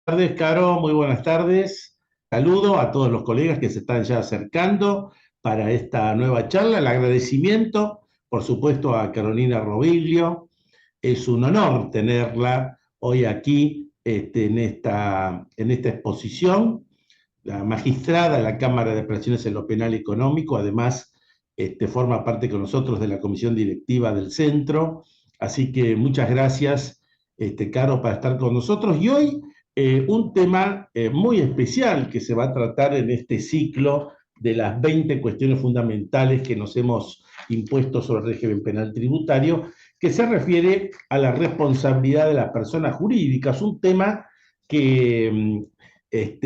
Buenas tardes, Caro, muy buenas tardes. Saludo a todos los colegas que se están ya acercando para esta nueva charla. El agradecimiento, por supuesto, a Carolina Roviglio. Es un honor tenerla hoy aquí en esta exposición. La magistrada de la Cámara de Apelaciones en lo Penal Económico, además, forma parte con nosotros de la comisión directiva del centro. Así que muchas gracias, Caro, para estar con nosotros. Y hoy un tema muy especial que se va a tratar en este ciclo de las 20 cuestiones fundamentales que nos hemos impuesto sobre el régimen penal tributario, que se refiere a la responsabilidad de las personas jurídicas, un tema que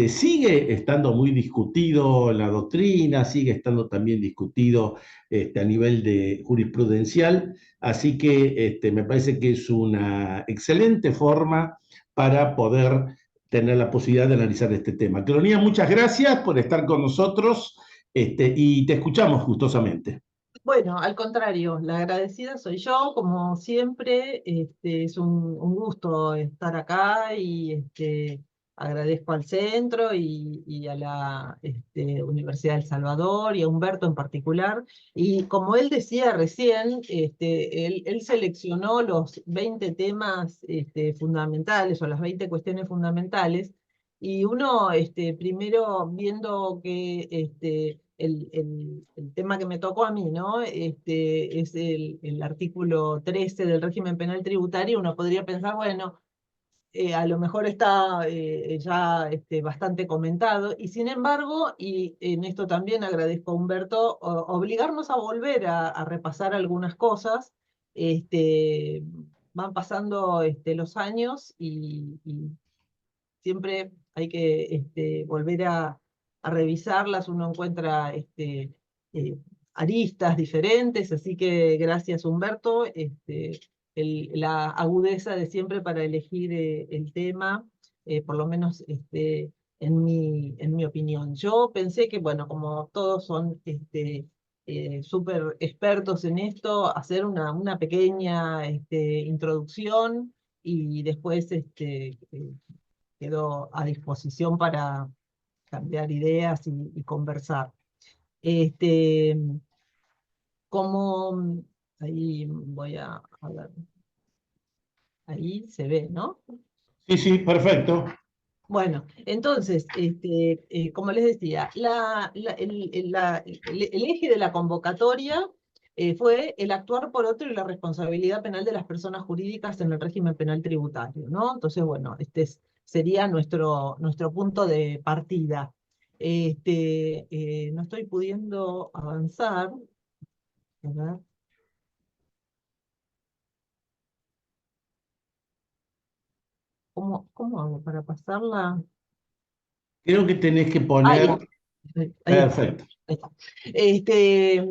sigue estando muy discutido en la doctrina, sigue estando también discutido a nivel de jurisprudencial, así que me parece que es una excelente forma para poder tener la posibilidad de analizar este tema. Cronía, muchas gracias por estar con nosotros y te escuchamos gustosamente. Bueno, al contrario, la agradecida soy yo, como siempre, es un gusto estar acá y agradezco al centro y a la Universidad del Salvador y a Humberto en particular. Y como él decía recién, él seleccionó los 20 temas fundamentales o las 20 cuestiones fundamentales y uno, primero viendo que el tema que me tocó a mí, ¿no? Es el artículo 13 del régimen penal tributario. Uno podría pensar, bueno, a lo mejor está ya bastante comentado, y sin embargo, y en esto también agradezco a Humberto, obligarnos a volver a repasar algunas cosas. Este, Van pasando los años y siempre hay que volver a revisarlas. Uno encuentra eh, aristas diferentes, así que gracias Humberto, la agudeza de siempre para elegir el tema, por lo menos en mi opinión. Yo pensé que, bueno, como todos son súper expertos en esto, hacer una pequeña introducción y después quedo a disposición para cambiar ideas y conversar. Este, como ahí voy a ver, ahí se ve, ¿no? Sí, sí, perfecto. Bueno, entonces, como les decía, el eje de la convocatoria fue el actuar por otro y la responsabilidad penal de las personas jurídicas en el régimen penal tributario, ¿no? Entonces, bueno, sería nuestro punto de partida. No estoy pudiendo avanzar. A ver, ¿cómo hago para pasarla? Creo que tenés que Ahí, poner, ahí está. perfecto. Ahí está. Este,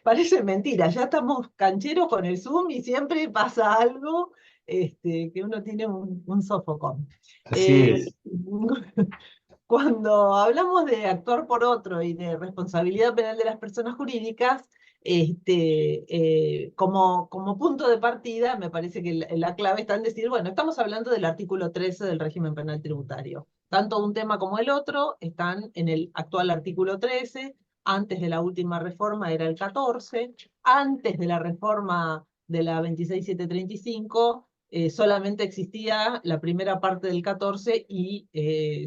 Parece mentira, ya estamos cancheros con el Zoom y siempre pasa algo, que uno tiene un sofocón. Así Eh, es. Cuando hablamos de actuar por otro y de responsabilidad penal de las personas jurídicas, como punto de partida, me parece que la clave está en decir, bueno, estamos hablando del artículo 13 del régimen penal tributario. Tanto un tema como el otro están en el actual artículo 13. Antes de la última reforma era el 14. Antes de la reforma de la 26735 solamente existía la primera parte del 14 y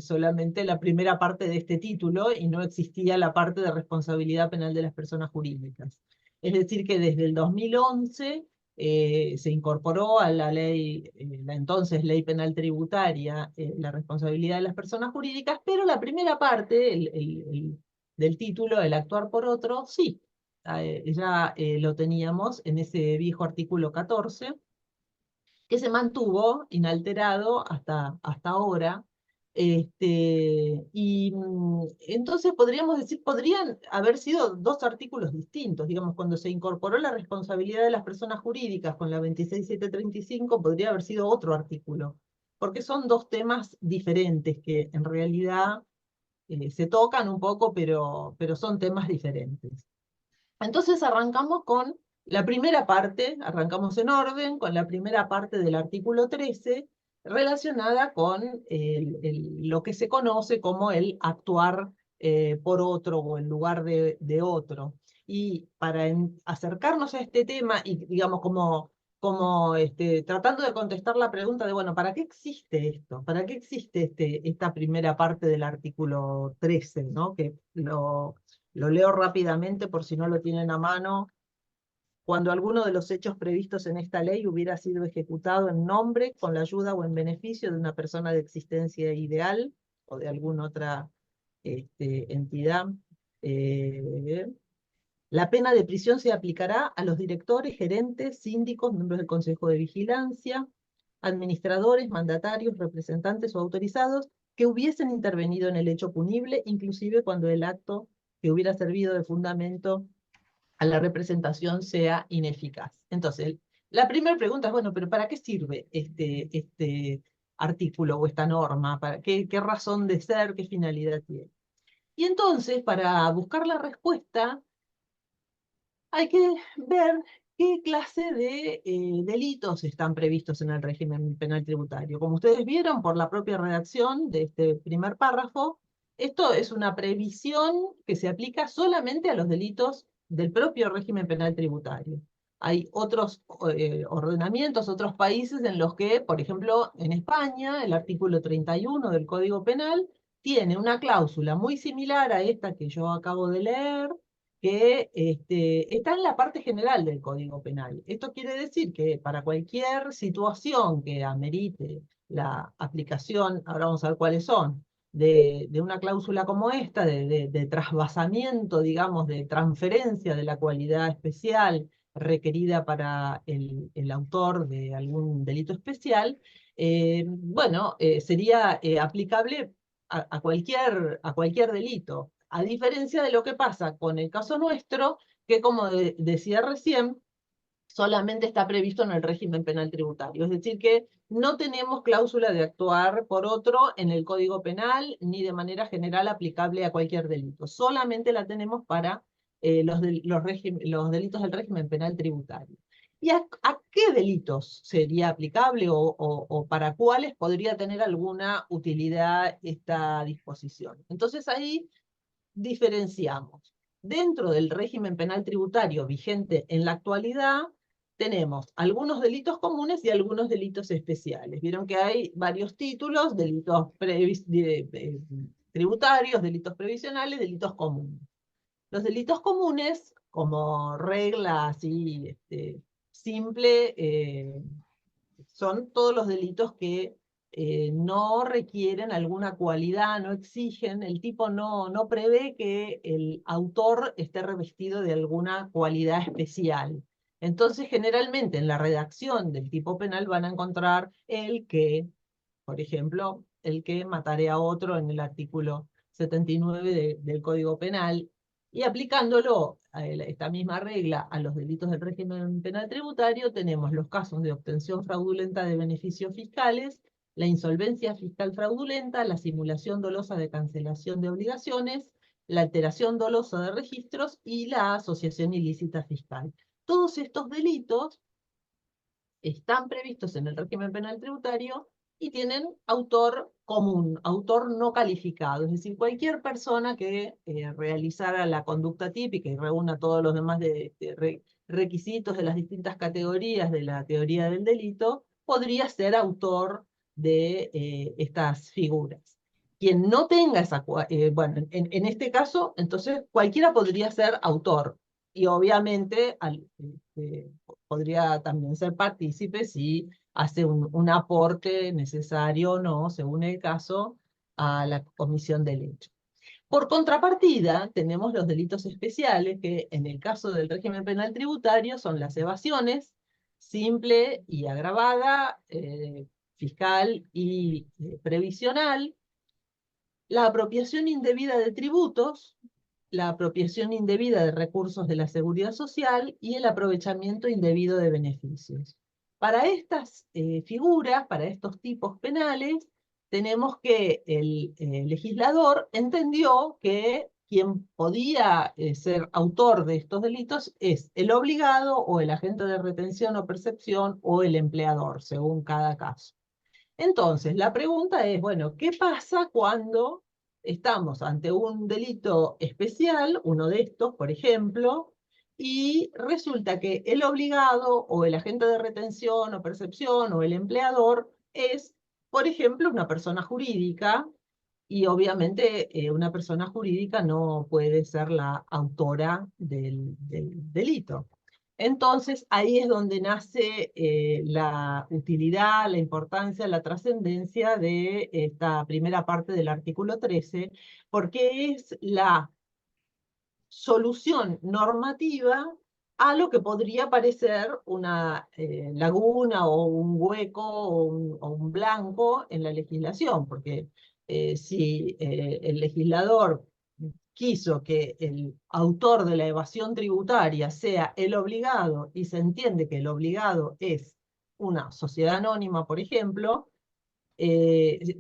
solamente la primera parte de este título, y no existía la parte de responsabilidad penal de las personas jurídicas. Es decir, que desde el 2011 se incorporó a la ley, la entonces ley penal tributaria, la responsabilidad de las personas jurídicas, pero la primera parte del título, el actuar por otro, sí, ya lo teníamos en ese viejo artículo 14, que se mantuvo inalterado hasta ahora. Entonces podríamos decir, podrían haber sido dos artículos distintos. Digamos, cuando se incorporó la responsabilidad de las personas jurídicas con la 26735, podría haber sido otro artículo, porque son dos temas diferentes que en realidad se tocan un poco, pero son temas diferentes. Entonces arrancamos con la primera parte, arrancamos en orden con la primera parte del artículo 13, relacionada con lo que se conoce como el actuar por otro o en lugar de otro. Y para acercarnos a este tema y, digamos, como tratando de contestar la pregunta de, bueno, ¿para qué existe esto? ¿Para qué existe esta primera parte del artículo 13, ¿no? Que lo leo rápidamente por si no lo tienen a mano. Cuando alguno de los hechos previstos en esta ley hubiera sido ejecutado en nombre, con la ayuda o en beneficio de una persona de existencia ideal o de alguna otra entidad, eh, la pena de prisión se aplicará a los directores, gerentes, síndicos, miembros del Consejo de Vigilancia, administradores, mandatarios, representantes o autorizados que hubiesen intervenido en el hecho punible, inclusive cuando el acto que hubiera servido de fundamento a la representación sea ineficaz. Entonces, la primera pregunta es, bueno, pero ¿para qué sirve este artículo o esta norma? ¿Para qué razón de ser, qué finalidad tiene? Y entonces, para buscar la respuesta, hay que ver qué clase de delitos están previstos en el régimen penal tributario. Como ustedes vieron por la propia redacción de este primer párrafo, esto es una previsión que se aplica solamente a los delitos del propio régimen penal tributario. Hay otros ordenamientos, otros países en los que, por ejemplo, en España, el artículo 31 del Código Penal tiene una cláusula muy similar a esta que yo acabo de leer, que está en la parte general del Código Penal. Esto quiere decir que para cualquier situación que amerite la aplicación, ahora vamos a ver cuáles son, de una cláusula como esta, de trasvasamiento, digamos, de transferencia de la cualidad especial requerida para el autor de algún delito especial, bueno, sería aplicable a cualquier delito. A diferencia de lo que pasa con el caso nuestro, que como decía recién, solamente está previsto en el régimen penal tributario. Es decir, que no tenemos cláusula de actuar por otro en el Código Penal, ni de manera general aplicable a cualquier delito. Solamente la tenemos para los delitos del régimen penal tributario. ¿Y a qué delitos sería aplicable o para cuáles podría tener alguna utilidad esta disposición? Entonces ahí diferenciamos. Dentro del régimen penal tributario vigente en la actualidad, tenemos algunos delitos comunes y algunos delitos especiales. Vieron que hay varios títulos, delitos tributarios, delitos previsionales, delitos comunes. Los delitos comunes, como regla así simple, son todos los delitos que no requieren alguna cualidad, no exigen, el tipo no prevé que el autor esté revestido de alguna cualidad especial. Entonces, generalmente en la redacción del tipo penal van a encontrar el que, por ejemplo, el que matare a otro en el artículo 79 del Código Penal, y aplicándolo a esta misma regla a los delitos del régimen penal tributario, tenemos los casos de obtención fraudulenta de beneficios fiscales, la insolvencia fiscal fraudulenta, la simulación dolosa de cancelación de obligaciones, la alteración dolosa de registros y la asociación ilícita fiscal. Todos estos delitos están previstos en el régimen penal tributario y tienen autor común, autor no calificado, es decir, cualquier persona que realizara la conducta típica y reúna todos los demás requisitos de las distintas categorías de la teoría del delito, podría ser autor de estas figuras. Quien no tenga esa, bueno, en este caso, entonces cualquiera podría ser autor, y obviamente podría también ser partícipe si hace un aporte necesario o no, según el caso, a la comisión del hecho. Por contrapartida, tenemos los delitos especiales, que en el caso del régimen penal tributario son las evasiones, simple y agravada, fiscal y previsional, la apropiación indebida de tributos, la apropiación indebida de recursos de la seguridad social y el aprovechamiento indebido de beneficios. Para estas figuras, para estos tipos penales, tenemos que el legislador entendió que quien podía ser autor de estos delitos es el obligado o el agente de retención o percepción o el empleador, según cada caso. Entonces, la pregunta es, bueno, ¿qué pasa cuando estamos ante un delito especial, uno de estos, por ejemplo, y resulta que el obligado o el agente de retención o percepción o el empleador es, por ejemplo, una persona jurídica y obviamente una persona jurídica no puede ser la autora del delito? Entonces, ahí es donde nace la utilidad, la importancia, la trascendencia de esta primera parte del artículo 13, porque es la solución normativa a lo que podría parecer una laguna o un hueco o un blanco en la legislación, porque si el legislador quiso que el autor de la evasión tributaria sea el obligado y se entiende que el obligado es una sociedad anónima, por ejemplo, es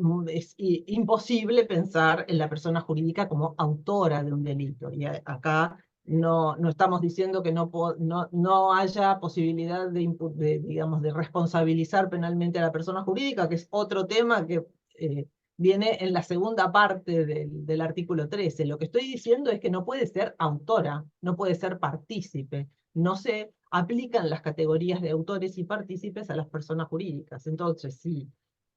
imposible pensar en la persona jurídica como autora de un delito. Y acá no estamos diciendo que no haya posibilidad digamos, de responsabilizar penalmente a la persona jurídica, que es otro tema que viene en la segunda parte del artículo 13. Lo que estoy diciendo es que no puede ser autora, no puede ser partícipe. No se aplican las categorías de autores y partícipes a las personas jurídicas. Entonces, sí,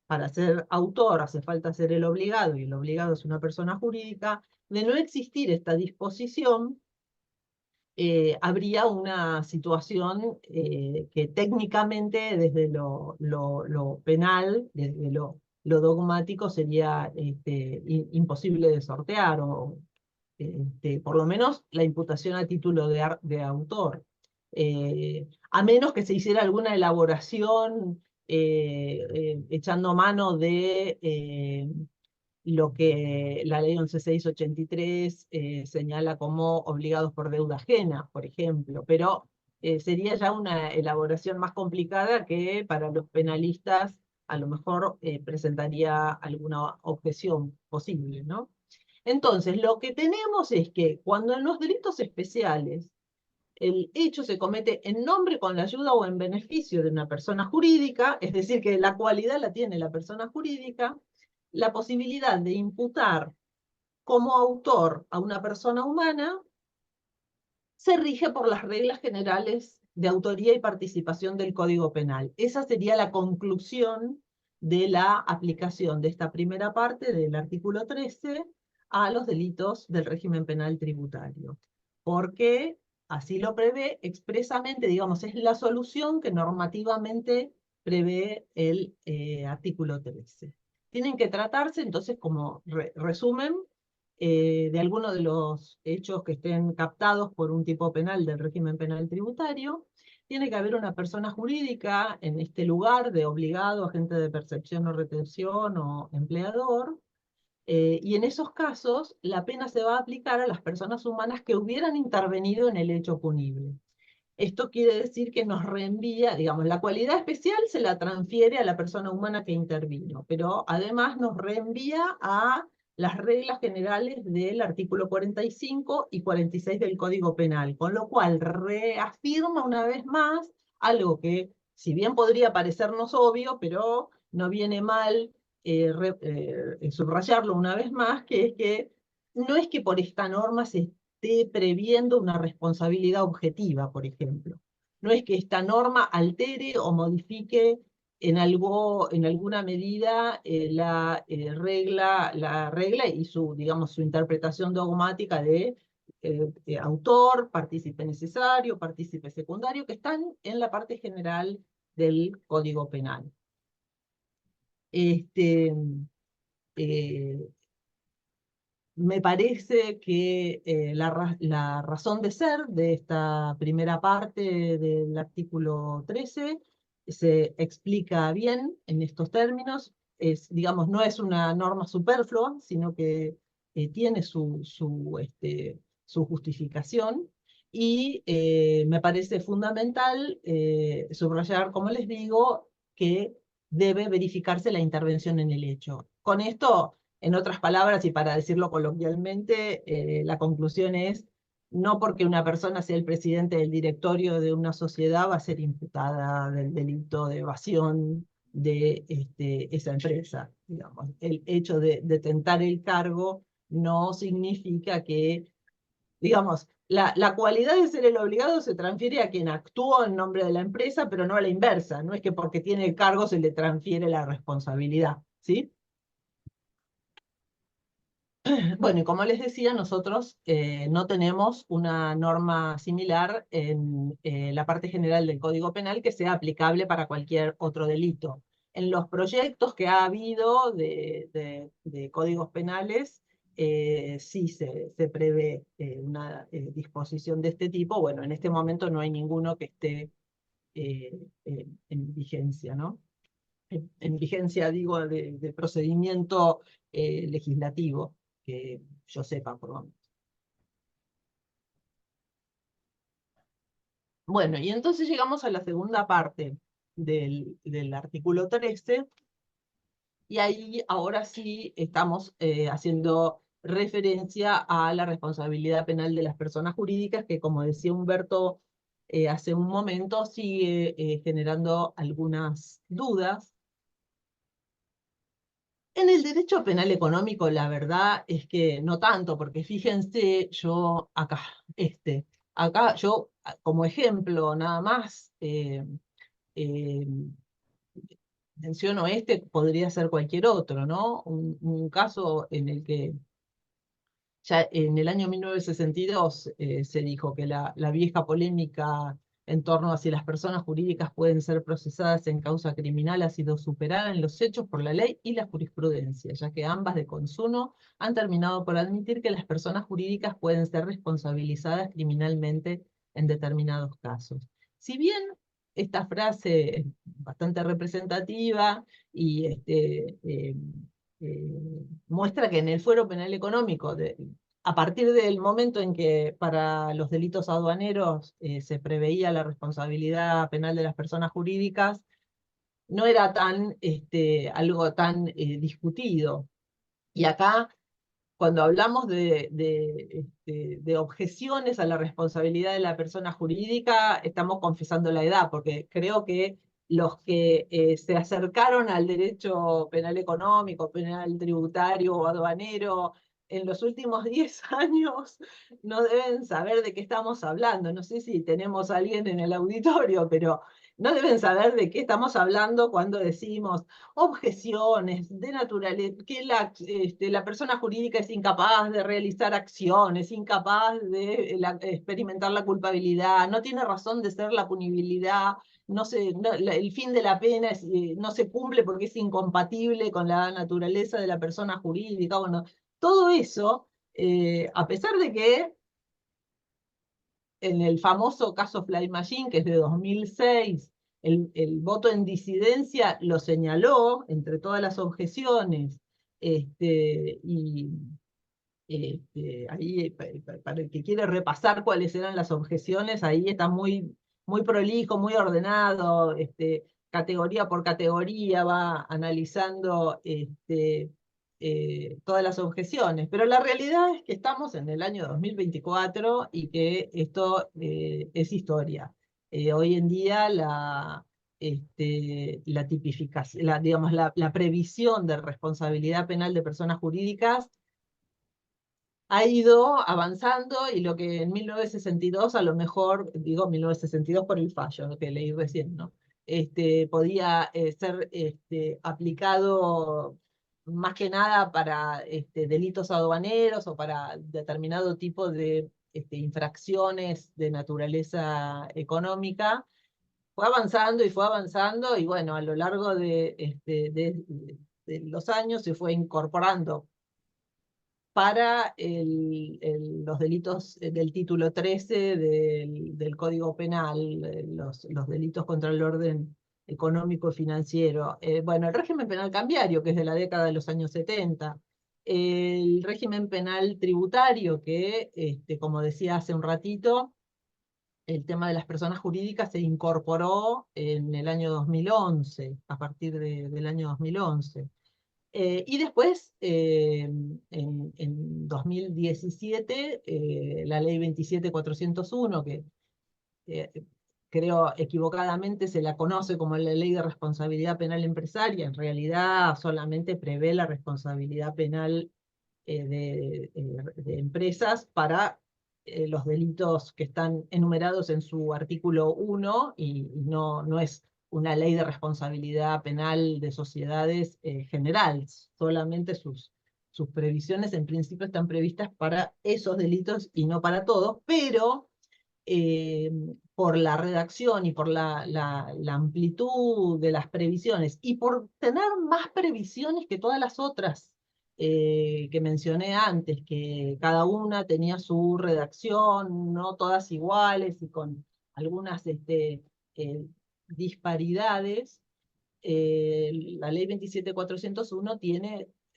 para ser autor hace falta ser el obligado, y el obligado es una persona jurídica. De no existir esta disposición, habría una situación que técnicamente desde lo penal, desde lo dogmático, sería imposible de sortear, o por lo menos la imputación a título de autor. A menos que se hiciera alguna elaboración echando mano de lo que la ley 11.683 señala como obligados por deuda ajena, por ejemplo, pero sería ya una elaboración más complicada que para los penalistas a lo mejor presentaría alguna objeción posible, ¿no? Entonces, lo que tenemos es que cuando en los delitos especiales el hecho se comete en nombre, con la ayuda o en beneficio de una persona jurídica, es decir, que la cualidad la tiene la persona jurídica, la posibilidad de imputar como autor a una persona humana se rige por las reglas generales de autoría y participación del Código Penal. Esa sería la conclusión de la aplicación de esta primera parte del artículo 13 a los delitos del régimen penal tributario. Porque así lo prevé expresamente, digamos, es la solución que normativamente prevé el artículo 13. Tienen que tratarse, entonces, como resumen, de alguno de los hechos que estén captados por un tipo penal del régimen penal tributario. Tiene que haber una persona jurídica en este lugar de obligado, agente de percepción o retención o empleador, y en esos casos la pena se va a aplicar a las personas humanas que hubieran intervenido en el hecho punible. Esto quiere decir que nos reenvía, digamos, la cualidad especial se la transfiere a la persona humana que intervino, pero además nos reenvía a las reglas generales del artículo 45 y 46 del Código Penal, con lo cual reafirma una vez más algo que, si bien podría parecernos obvio, pero no viene mal subrayarlo una vez más, que es que no es que por esta norma se esté previendo una responsabilidad objetiva, por ejemplo. No es que esta norma altere o modifique en alguna medida la regla y su, digamos, su interpretación dogmática de autor, partícipe necesario, partícipe secundario, que están en la parte general del Código Penal. Este, eh, Me parece que la razón de ser de esta primera parte del artículo 13 se explica bien en estos términos. Digamos, no es una norma superflua, sino que tiene su justificación. Y me parece fundamental subrayar, como les digo, que debe verificarse la intervención en el hecho. Con esto, en otras palabras, y para decirlo coloquialmente, la conclusión es: no porque una persona sea el presidente del directorio de una sociedad va a ser imputada del delito de evasión de esa empresa. Digamos. El hecho de tentar el cargo no significa que, digamos, la cualidad de ser el obligado se transfiere a quien actuó en nombre de la empresa, pero no a la inversa. No es que porque tiene el cargo se le transfiere la responsabilidad, ¿sí? Bueno, y como les decía, nosotros no tenemos una norma similar en la parte general del Código Penal que sea aplicable para cualquier otro delito. En los proyectos que ha habido de códigos penales, sí se prevé una disposición de este tipo. Bueno, en este momento no hay ninguno que esté en vigencia, ¿no? En vigencia, digo, de procedimiento legislativo, que yo sepa, por lo menos. Bueno, y entonces llegamos a la segunda parte del artículo 13, y ahí ahora sí estamos haciendo referencia a la responsabilidad penal de las personas jurídicas, que como decía Humberto hace un momento, sigue generando algunas dudas. En el derecho penal económico, la verdad es que no tanto, porque fíjense, yo acá yo como ejemplo nada más eh, menciono podría ser cualquier otro, ¿no? Un caso en el que ya en el año 1962 se dijo que la vieja polémica en torno a si las personas jurídicas pueden ser procesadas en causa criminal ha sido superada en los hechos por la ley y la jurisprudencia, ya que ambas de consumo han terminado por admitir que las personas jurídicas pueden ser responsabilizadas criminalmente en determinados casos. Si bien esta frase es bastante representativa y muestra que en el fuero penal económico, a partir del momento en que para los delitos aduaneros se preveía la responsabilidad penal de las personas jurídicas, no era algo tan discutido. Y acá, cuando hablamos de objeciones a la responsabilidad de la persona jurídica, estamos confesando la edad, porque creo que los que se acercaron al derecho penal económico, penal tributario o aduanero en los últimos 10 años no deben saber de qué estamos hablando. No sé si tenemos a alguien en el auditorio, pero no deben saber de qué estamos hablando cuando decimos objeciones de naturaleza, que la persona jurídica es incapaz de realizar acciones, incapaz de experimentar la culpabilidad, no tiene razón de ser la punibilidad, el fin de la pena no se cumple porque es incompatible con la naturaleza de la persona jurídica. Bueno, todo eso, a pesar de que en el famoso caso Fly Machine, que es de 2006, el voto en disidencia lo señaló entre todas las objeciones, y ahí, para el que quiere repasar cuáles eran las objeciones, ahí está muy prolijo, muy ordenado, categoría por categoría va analizando todas las objeciones. Pero la realidad es que estamos en el año 2024 y que esto es historia. Hoy en día la tipificación, digamos, la previsión de responsabilidad penal de personas jurídicas ha ido avanzando, y lo que en 1962, a lo mejor, digo 1962 por el fallo que leí recién, ¿no? Podía ser aplicado más que nada para delitos aduaneros o para determinado tipo de infracciones de naturaleza económica. Fue avanzando, y bueno, a lo largo de los años se fue incorporando para los delitos del título 13 del Código Penal, los delitos contra el orden económico y financiero. Bueno, el régimen penal cambiario, que es de la década de los años 70. El régimen penal tributario, que, como decía hace un ratito, el tema de las personas jurídicas se incorporó en el año 2011, a partir del año 2011. Y después, en 2017, la ley 27401, que creo equivocadamente se la conoce como la Ley de Responsabilidad Penal Empresaria, en realidad solamente prevé la responsabilidad penal de empresas para los delitos que están enumerados en su artículo 1 y no es una ley de responsabilidad penal de sociedades general, solamente sus previsiones en principio están previstas para esos delitos y no para todos, pero eh, por la redacción y por la amplitud de las previsiones y por tener más previsiones que todas las otras que mencioné antes, que cada una tenía su redacción, no todas iguales y con algunas disparidades. La ley 27401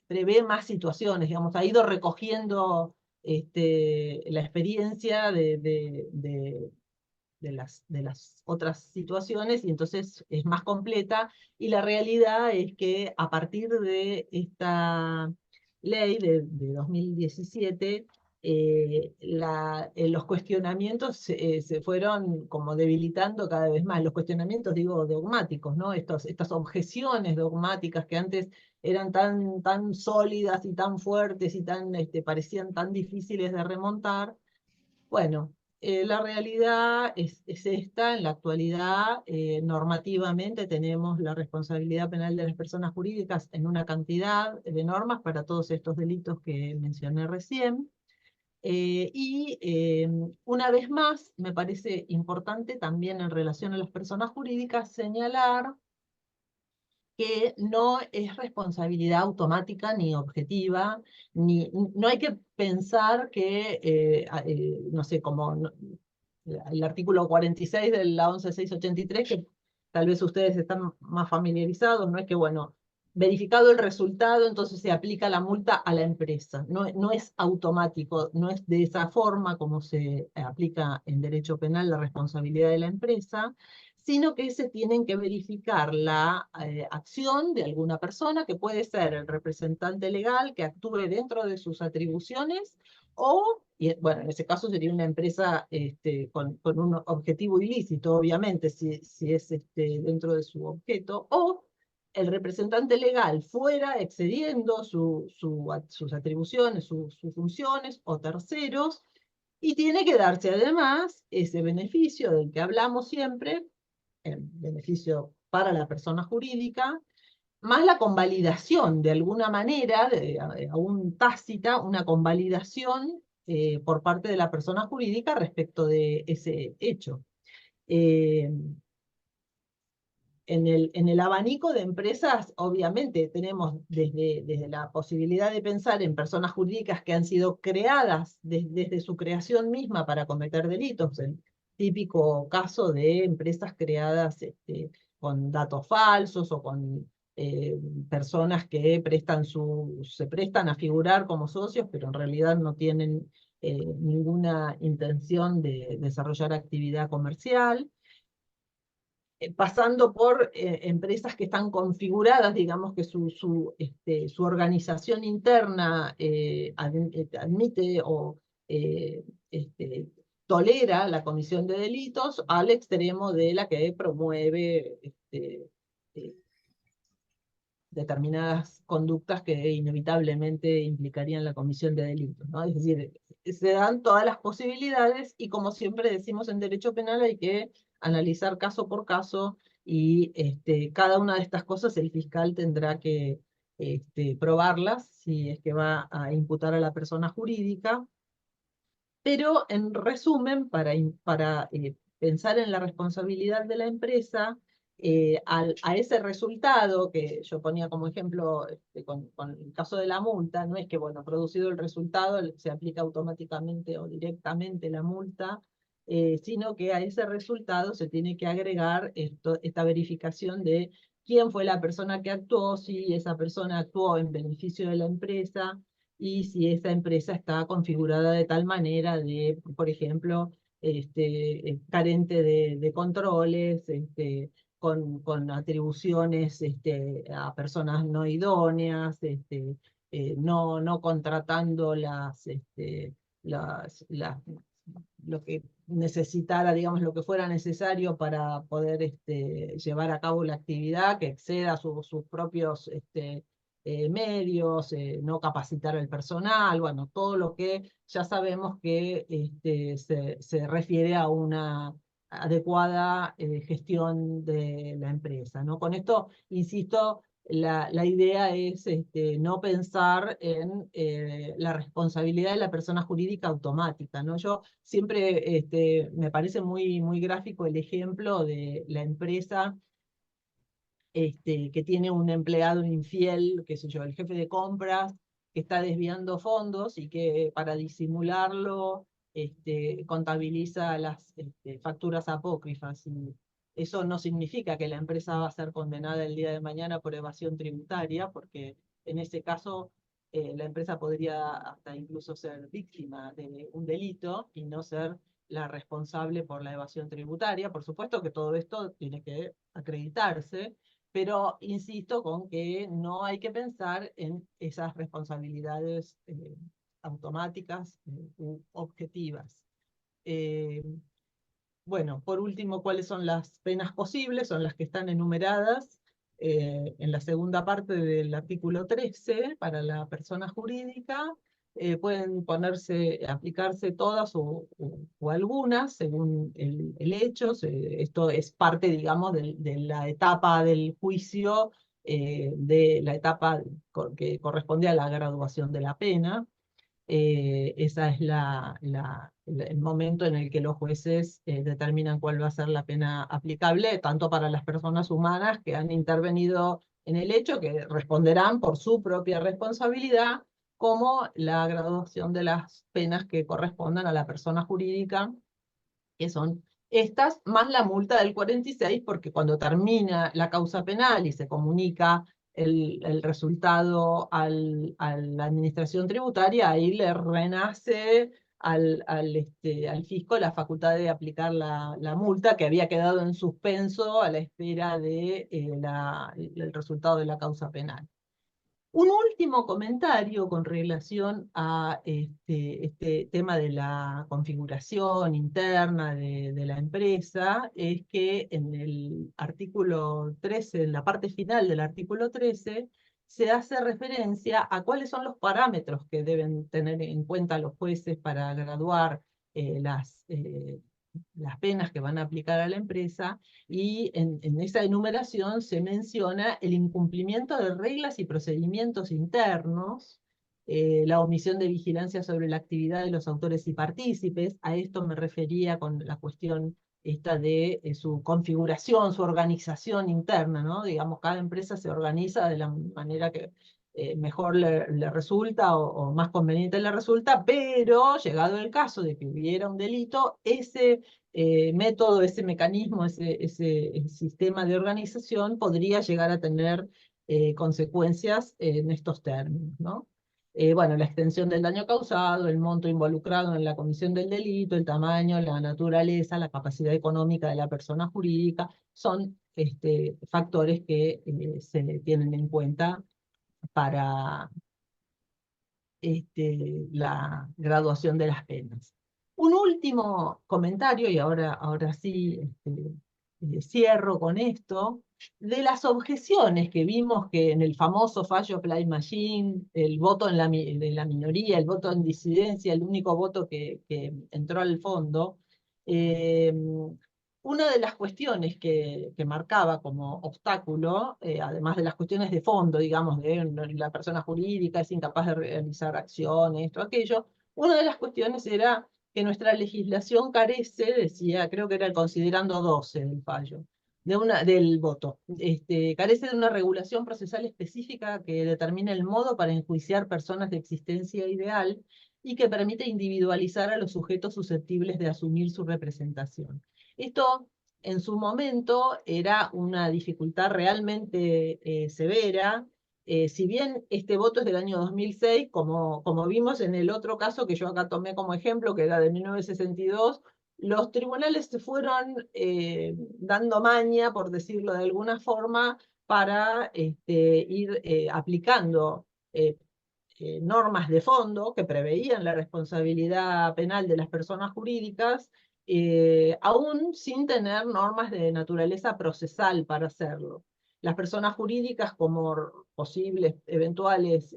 prevé más situaciones, digamos, ha ido recogiendo la experiencia de las otras situaciones y entonces es más completa y la realidad es que a partir de esta ley de 2017 los cuestionamientos se fueron como debilitando cada vez más, los cuestionamientos digo dogmáticos, ¿no? Estas objeciones dogmáticas que antes eran tan sólidas y tan fuertes y parecían tan difíciles de remontar. Bueno, la realidad es esta, en la actualidad normativamente tenemos la responsabilidad penal de las personas jurídicas en una cantidad de normas para todos estos delitos que mencioné recién. Una vez más, me parece importante también en relación a las personas jurídicas señalar que no es responsabilidad automática ni objetiva, no hay que pensar que, no sé, como el artículo 46 de la 11683, que tal vez ustedes están más familiarizados, no es que, bueno, verificado el resultado, entonces se aplica la multa a la empresa. No es automático, no es de esa forma como se aplica en derecho penal la responsabilidad de la empresa, sino que se tienen que verificar la acción de alguna persona, que puede ser el representante legal que actúe dentro de sus atribuciones, o, y, bueno, en ese caso sería una empresa con un objetivo ilícito, obviamente, si es dentro de su objeto, o el representante legal fuera excediendo sus atribuciones, sus funciones, o terceros, y tiene que darse además ese beneficio del que hablamos siempre, el beneficio para la persona jurídica, más la convalidación de alguna manera, aún tácita, una convalidación por parte de la persona jurídica respecto de ese hecho. Eh, en el abanico de empresas, obviamente, tenemos desde la posibilidad de pensar en personas jurídicas que han sido creadas desde su creación misma para cometer delitos, el típico caso de empresas creadas con datos falsos o con personas que se prestan a figurar como socios, pero en realidad no tienen ninguna intención de desarrollar actividad comercial, pasando por empresas que están configuradas, digamos que su organización interna admite o eh, este, tolera la comisión de delitos, al extremo de la que promueve eh, determinadas conductas que inevitablemente implicarían la comisión de delitos, ¿no? Es decir, se dan todas las posibilidades y como siempre decimos en derecho penal hay que analizar caso por caso y cada una de estas cosas el fiscal tendrá que probarlas si es que va a imputar a la persona jurídica. Pero en resumen, para pensar en la responsabilidad de la empresa, a ese resultado que yo ponía como ejemplo con el caso de la multa, no es que, bueno, producido el resultado se aplica automáticamente o directamente la multa, sino que a ese resultado se tiene que agregar esta verificación de quién fue la persona que actuó, si esa persona actuó en beneficio de la empresa, y si esa empresa está configurada de tal manera de, por ejemplo, carente de controles, con atribuciones a personas no idóneas, no contratando las lo que necesitara, digamos, lo que fuera necesario para poder llevar a cabo la actividad, que exceda sus propios medios, no capacitar al personal, bueno, todo lo que ya sabemos que se refiere a una adecuada gestión de la empresa, ¿no? Con esto, insisto, la idea es no pensar en la responsabilidad de la persona jurídica automática, ¿no? Yo siempre me parece muy gráfico el ejemplo de la empresa que tiene un empleado infiel, qué sé yo, el jefe de compras, que está desviando fondos y que para disimularlo contabiliza las facturas apócrifas. Y eso no significa que la empresa va a ser condenada el día de mañana por evasión tributaria, porque en ese caso la empresa podría hasta incluso ser víctima de un delito y no ser la responsable por la evasión tributaria. Por supuesto que todo esto tiene que acreditarse, pero insisto con que no hay que pensar en esas responsabilidades automáticas u objetivas. Eh, bueno, por último, ¿cuáles son las penas posibles? Son las que están enumeradas en la segunda parte del artículo 13 para la persona jurídica. Pueden aplicarse todas o algunas según el hecho. Esto es parte, digamos, de la etapa del juicio, de la etapa que corresponde a la graduación de la pena. Esa es el momento en el que los jueces determinan cuál va a ser la pena aplicable, tanto para las personas humanas que han intervenido en el hecho, que responderán por su propia responsabilidad, como la graduación de las penas que correspondan a la persona jurídica, que son estas, más la multa del 46, porque cuando termina la causa penal y se comunica el resultado a la administración tributaria, ahí le renace al fisco la facultad de aplicar la multa que había quedado en suspenso a la espera de el resultado de la causa penal. Un último comentario con relación a este tema de la configuración interna de la empresa es que en el artículo 13, en la parte final del artículo 13, se hace referencia a cuáles son los parámetros que deben tener en cuenta los jueces para graduar las penas que van a aplicar a la empresa, y en esa enumeración se menciona el incumplimiento de reglas y procedimientos internos, la omisión de vigilancia sobre la actividad de los autores y partícipes. A esto me refería con la cuestión esta de su configuración, su organización interna, ¿no? Digamos, cada empresa se organiza de la manera que mejor le resulta o más conveniente le resulta, pero llegado el caso de que hubiera un delito, ese método, ese mecanismo, ese sistema de organización podría llegar a tener consecuencias en estos términos, ¿no? Bueno, la extensión del daño causado, el monto involucrado en la comisión del delito, el tamaño, la naturaleza, la capacidad económica de la persona jurídica, son factores que se tienen en cuenta para la graduación de las penas. Un último comentario, y ahora sí cierro con esto, de las objeciones que vimos que en el famoso fallo Play Machine, el voto de la minoría, el voto en disidencia, el único voto que entró al fondo. Una de las cuestiones que marcaba como obstáculo, además de las cuestiones de fondo, digamos, de la persona jurídica es incapaz de realizar acciones, esto, aquello, una de las cuestiones era que nuestra legislación carece, decía, creo que era el considerando 12 del fallo, del voto, carece de una regulación procesal específica que determine el modo para enjuiciar personas de existencia ideal y que permite individualizar a los sujetos susceptibles de asumir su representación. Esto en su momento era una dificultad realmente severa. Si bien este voto es del año 2006, como vimos en el otro caso que yo acá tomé como ejemplo, que era de 1962, los tribunales se fueron dando maña, por decirlo de alguna forma, para ir aplicando normas de fondo que preveían la responsabilidad penal de las personas jurídicas, aún sin tener normas de naturaleza procesal para hacerlo. Las personas jurídicas como posibles, eventuales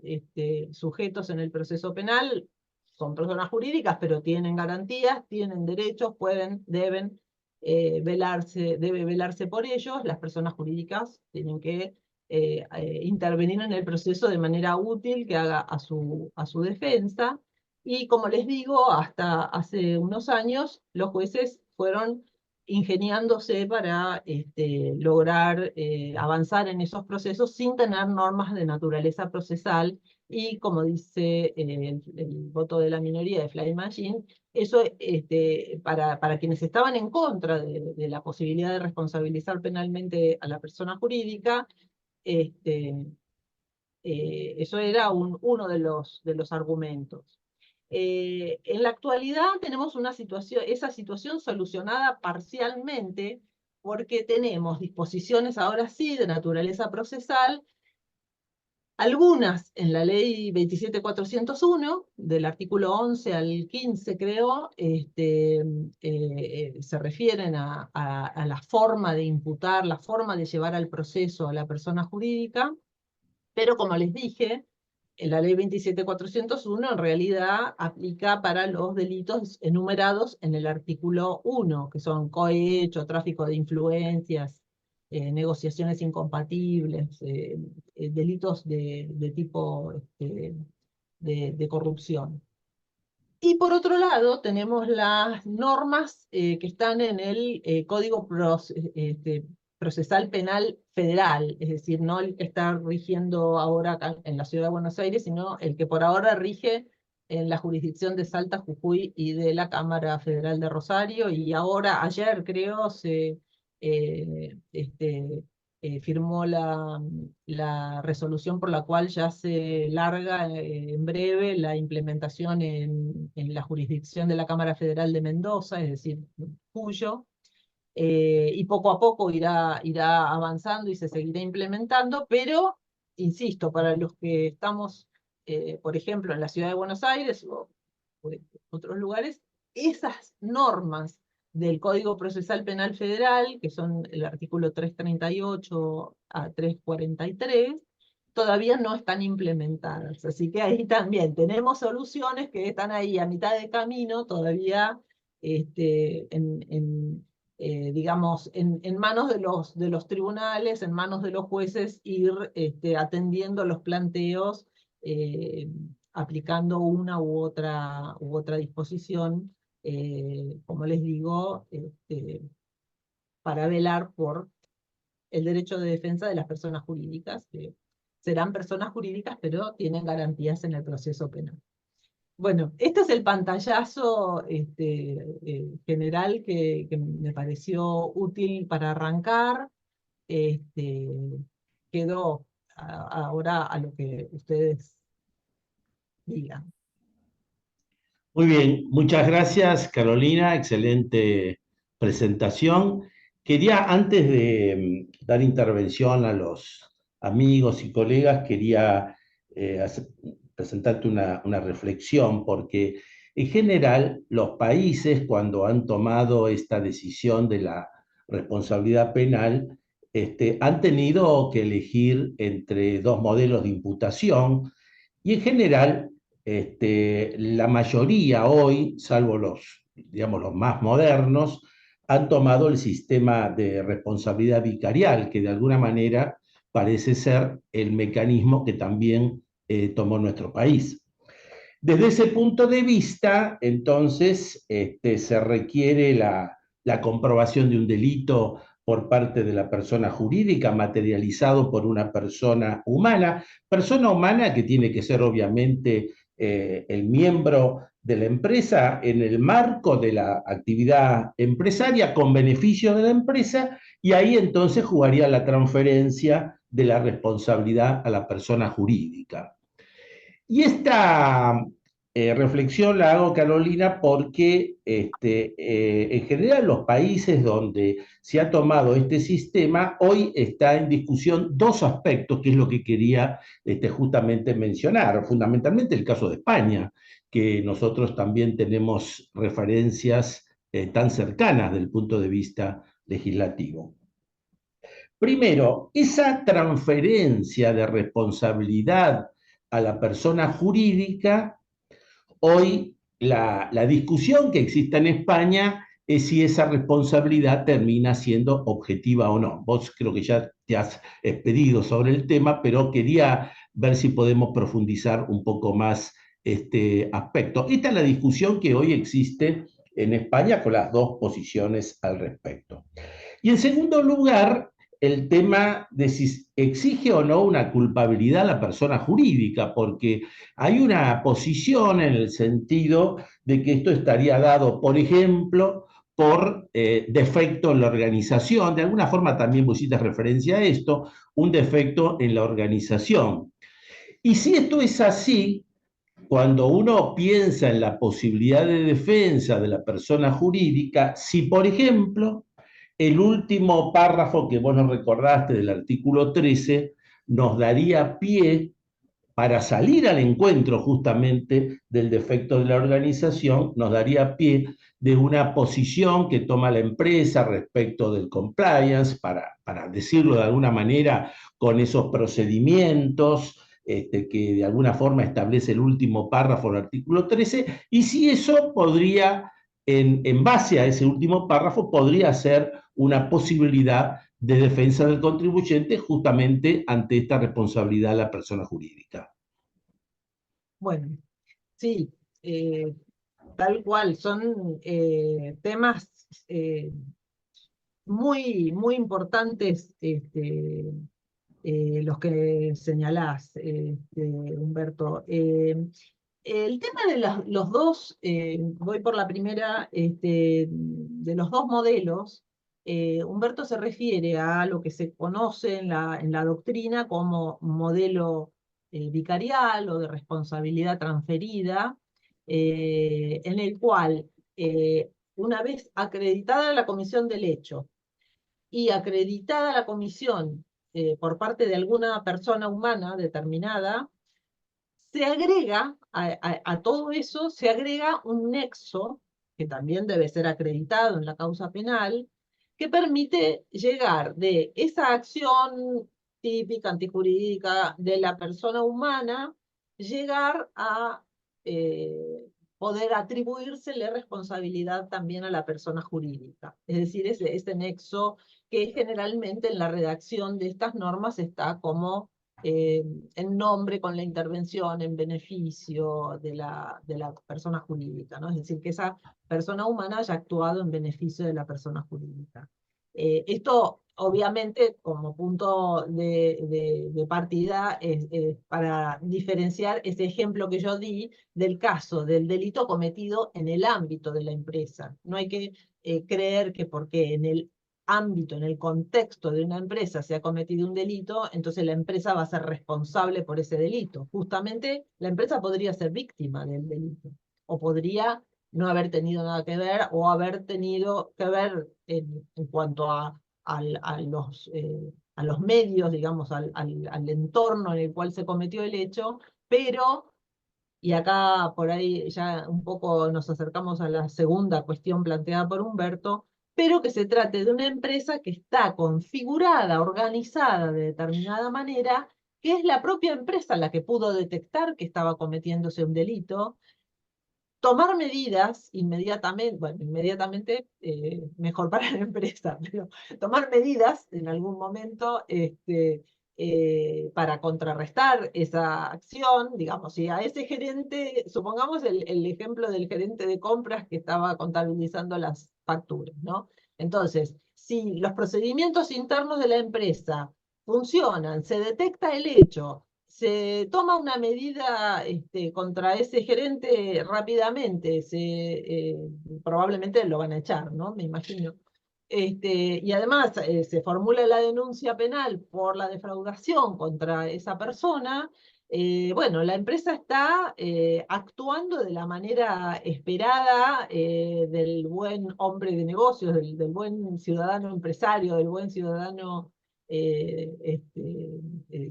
sujetos en el proceso penal, son personas jurídicas, pero tienen garantías, tienen derechos, pueden, deben debe velarse por ellos. Las personas jurídicas tienen que intervenir en el proceso de manera útil que haga a su defensa. Y como les digo, hasta hace unos años los jueces fueron ingeniándose para lograr avanzar en esos procesos sin tener normas de naturaleza procesal. Y como dice el voto de la minoría de Fly Machine, eso para quienes estaban en contra de la posibilidad de responsabilizar penalmente a la persona jurídica, este, eso era uno de los argumentos. En la actualidad tenemos esa situación solucionada parcialmente porque tenemos disposiciones ahora sí de naturaleza procesal, algunas en la ley 27401, del artículo 11 al 15 creo, se refieren a la forma de imputar, la forma de llevar al proceso a la persona jurídica. Pero como les dije, la ley 27401 en realidad aplica para los delitos enumerados en el artículo 1, que son cohecho, tráfico de influencias, negociaciones incompatibles, delitos de tipo de corrupción. Y por otro lado, tenemos las normas que están en el Código Procesal Penal Federal, es decir, no el que está rigiendo ahora acá en la Ciudad de Buenos Aires, sino el que por ahora rige en la jurisdicción de Salta, Jujuy y de la Cámara Federal de Rosario. Y ahora, ayer creo, se firmó la resolución por la cual ya se larga en breve la implementación en la jurisdicción de la Cámara Federal de Mendoza, es decir, Cuyo, y poco a poco irá avanzando y se seguirá implementando, pero, insisto, para los que estamos, por ejemplo, en la Ciudad de Buenos Aires o en otros lugares, esas normas del Código Procesal Penal Federal, que son el artículo 338 a 343, todavía no están implementadas. Así que ahí también tenemos soluciones que están ahí a mitad de camino, todavía digamos, en manos de los tribunales, en manos de los jueces, ir atendiendo los planteos, aplicando una u otra disposición, como les digo, para velar por el derecho de defensa de las personas jurídicas, que serán personas jurídicas, pero tienen garantías en el proceso penal. Bueno, este es el pantallazo general que me pareció útil para arrancar. Este, quedo ahora a lo que ustedes digan. Muy bien, muchas gracias Carolina, excelente presentación. Quería, antes de dar intervención a los amigos y colegas, quería presentarte una reflexión, porque en general los países cuando han tomado esta decisión de la responsabilidad penal, han tenido que elegir entre dos modelos de imputación y en general la mayoría hoy, salvo los, digamos, los más modernos, han tomado el sistema de responsabilidad vicarial, que de alguna manera parece ser el mecanismo que también tomó nuestro país. Desde ese punto de vista, entonces, se requiere la comprobación de un delito por parte de la persona jurídica materializado por una persona humana que tiene que ser obviamente el miembro de la empresa en el marco de la actividad empresaria con beneficio de la empresa, y ahí entonces jugaría la transferencia de la responsabilidad a la persona jurídica. Y reflexión la hago, Carolina, porque en general los países donde se ha tomado este sistema, hoy está en discusión dos aspectos, que es lo que quería justamente mencionar. Fundamentalmente el caso de España, que nosotros también tenemos referencias tan cercanas desde el punto de vista legislativo. Primero, esa transferencia de responsabilidad a la persona jurídica. Hoy la discusión que existe en España es si esa responsabilidad termina siendo objetiva o no. Vos creo que ya te has expedido sobre el tema, pero quería ver si podemos profundizar un poco más este aspecto. Esta es la discusión que hoy existe en España con las dos posiciones al respecto. Y en segundo lugar, el tema de si exige o no una culpabilidad a la persona jurídica, porque hay una posición en el sentido de que esto estaría dado, por ejemplo, por defecto en la organización. De alguna forma también vos hiciste referencia a esto, un defecto en la organización. Y si esto es así, cuando uno piensa en la posibilidad de defensa de la persona jurídica, si por ejemplo el último párrafo que vos nos recordaste del artículo 13 nos daría pie para salir al encuentro justamente del defecto de la organización, nos daría pie de una posición que toma la empresa respecto del compliance, para decirlo de alguna manera, con esos procedimientos que de alguna forma establece el último párrafo del artículo 13, y si eso podría, en base a ese último párrafo, podría ser una posibilidad de defensa del contribuyente justamente ante esta responsabilidad de la persona jurídica. Bueno, sí, tal cual, son temas muy importantes los que señalás, Humberto. El tema de los dos, voy por la primera, de los dos modelos. Humberto se refiere a lo que se conoce en la doctrina como modelo vicarial o de responsabilidad transferida, en el cual, una vez acreditada la comisión del hecho y acreditada la comisión por parte de alguna persona humana determinada, se agrega a todo eso, se agrega un nexo, que también debe ser acreditado en la causa penal, que permite llegar de esa acción típica, antijurídica de la persona humana, llegar a poder atribuírsele responsabilidad también a la persona jurídica. Es decir, ese nexo que generalmente en la redacción de estas normas está como en nombre con la intervención en beneficio de la persona jurídica, ¿no? Es decir, que esa persona humana haya actuado en beneficio de la persona jurídica. Esto, obviamente, como punto de partida, es para diferenciar ese ejemplo que yo di del caso del delito cometido en el ámbito de la empresa. No hay que creer que porque en el ámbito, en el contexto de una empresa se ha cometido un delito, entonces la empresa va a ser responsable por ese delito. Justamente la empresa podría ser víctima del delito, o podría no haber tenido nada que ver, o haber tenido que ver en cuanto a los medios, digamos, al entorno en el cual se cometió el hecho, pero, y acá por ahí ya un poco nos acercamos a la segunda cuestión planteada por Humberto, pero que se trate de una empresa que está configurada, organizada de determinada manera, que es la propia empresa la que pudo detectar que estaba cometiéndose un delito, tomar medidas inmediatamente, bueno, inmediatamente mejor para la empresa, pero tomar medidas en algún momento para contrarrestar esa acción, digamos, si a ese gerente, supongamos el ejemplo del gerente de compras que estaba contabilizando las facturas, ¿no? Entonces, si los procedimientos internos de la empresa funcionan, se detecta el hecho, se toma una medida contra ese gerente rápidamente, probablemente lo van a echar, ¿no? Me imagino. Y además se formula la denuncia penal por la defraudación contra esa persona, bueno, la empresa está actuando de la manera esperada del buen hombre de negocios, del buen ciudadano empresario, del buen ciudadano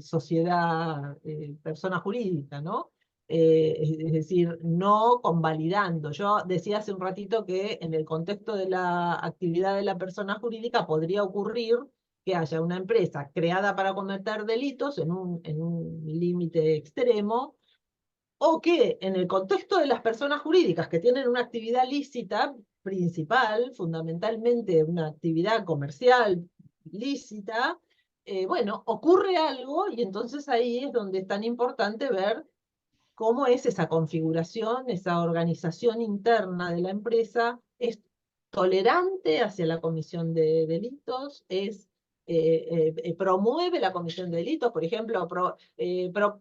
sociedad, persona jurídica, ¿no? Es decir, no convalidando. Yo decía hace un ratito que en el contexto de la actividad de la persona jurídica podría ocurrir que haya una empresa creada para cometer delitos en un límite extremo, o que en el contexto de las personas jurídicas que tienen una actividad lícita principal, fundamentalmente una actividad comercial lícita, bueno, ocurre algo y entonces ahí es donde es tan importante ver cómo es esa configuración, esa organización interna de la empresa, es tolerante hacia la comisión de delitos, promueve la comisión de delitos, por ejemplo,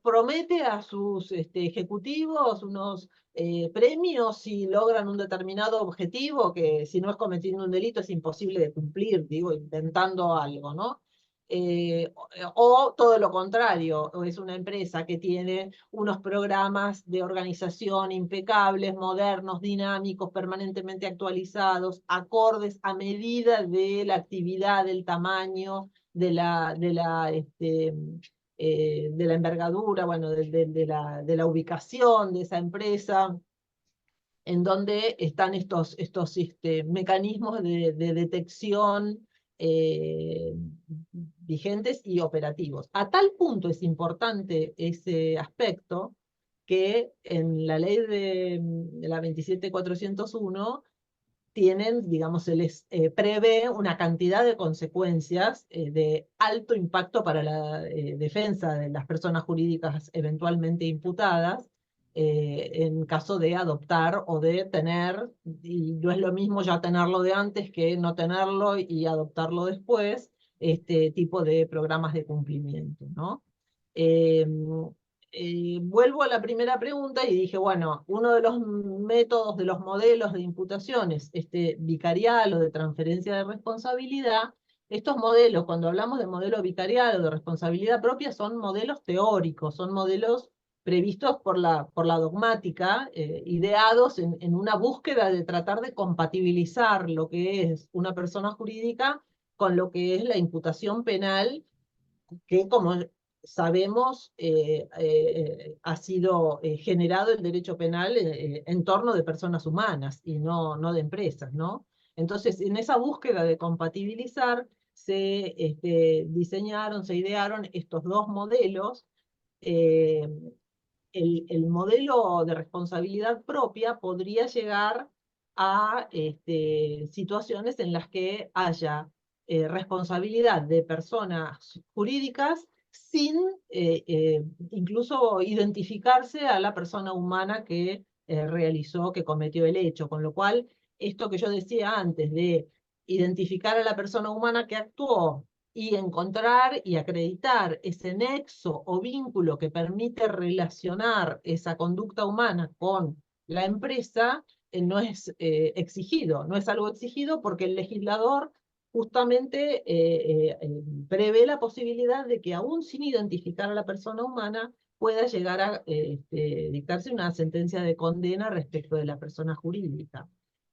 promete a sus ejecutivos unos premios si logran un determinado objetivo, que si no es cometiendo un delito es imposible de cumplir, digo, inventando algo, ¿no? O todo lo contrario, o es una empresa que tiene unos programas de organización impecables, modernos, dinámicos, permanentemente actualizados, acordes a medida de la actividad, del tamaño, de la envergadura, bueno, de la ubicación de esa empresa, en donde están estos mecanismos de detección eh, vigentes y operativos. A tal punto es importante ese aspecto que en la ley de la 27401 tienen, digamos, se les prevé una cantidad de consecuencias de alto impacto para la defensa de las personas jurídicas eventualmente imputadas en caso de adoptar o de tener, y no es lo mismo ya tenerlo de antes que no tenerlo y adoptarlo después, este tipo de programas de cumplimiento, ¿no? Eh, Vuelvo a la primera pregunta y dije, bueno, uno de los métodos, de los modelos de imputaciones, este vicarial o de transferencia de responsabilidad, estos modelos, cuando hablamos de modelo vicarial o de responsabilidad propia, son modelos teóricos, son modelos previstos por la dogmática, ideados en una búsqueda de tratar de compatibilizar lo que es una persona jurídica con lo que es la imputación penal que, como sabemos, ha sido generado el derecho penal en torno de personas humanas y no de empresas, ¿no? Entonces, en esa búsqueda de compatibilizar, se diseñaron, se idearon estos dos modelos. eh, el modelo de responsabilidad propia podría llegar a situaciones en las que haya responsabilidad de personas jurídicas sin incluso identificarse a la persona humana que realizó, que cometió el hecho, con lo cual esto que yo decía antes de identificar a la persona humana que actuó y encontrar y acreditar ese nexo o vínculo que permite relacionar esa conducta humana con la empresa, no es exigido, no es algo exigido porque el legislador justamente prevé la posibilidad de que aún sin identificar a la persona humana pueda llegar a dictarse una sentencia de condena respecto de la persona jurídica.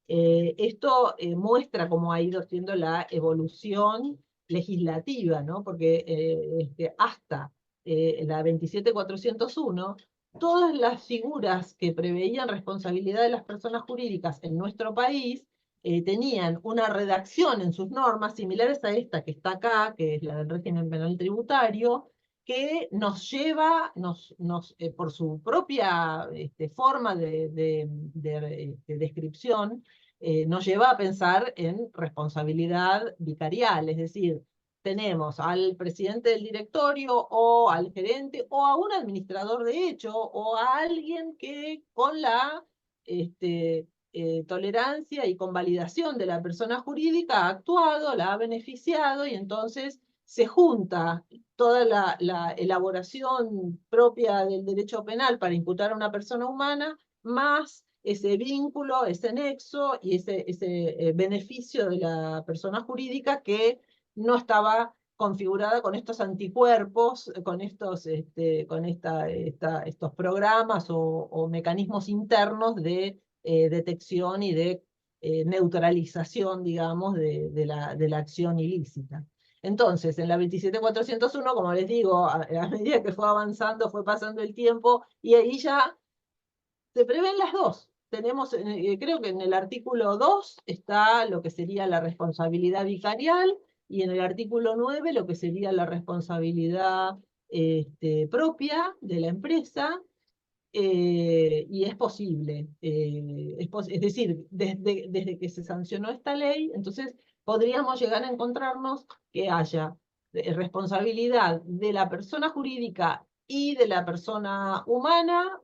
Esto muestra cómo ha ido siendo la evolución legislativa, ¿no? Porque hasta la 27401, todas las figuras que preveían responsabilidad de las personas jurídicas en nuestro país tenían una redacción en sus normas similares a esta que está acá, que es la del régimen penal tributario, que nos lleva, por su propia forma de descripción, nos lleva a pensar en responsabilidad vicarial, es decir, tenemos al presidente del directorio o al gerente o a un administrador de hecho o a alguien que con la tolerancia y convalidación de la persona jurídica ha actuado, la ha beneficiado y entonces se junta toda la elaboración propia del derecho penal para imputar a una persona humana, más ese vínculo, ese nexo y ese beneficio de la persona jurídica que no estaba configurada con estos anticuerpos, con estos programas o mecanismos internos de detección y de neutralización, digamos, de la acción ilícita. Entonces, en la 27401, como les digo, a medida que fue avanzando, fue pasando el tiempo, y ahí ya se prevén las dos. Tenemos, creo que en el artículo 2 está lo que sería la responsabilidad vicarial, y en el artículo 9 lo que sería la responsabilidad propia de la empresa, y es posible. Es decir, desde que se sancionó esta ley, entonces podríamos llegar a encontrarnos que haya responsabilidad de la persona jurídica y de la persona humana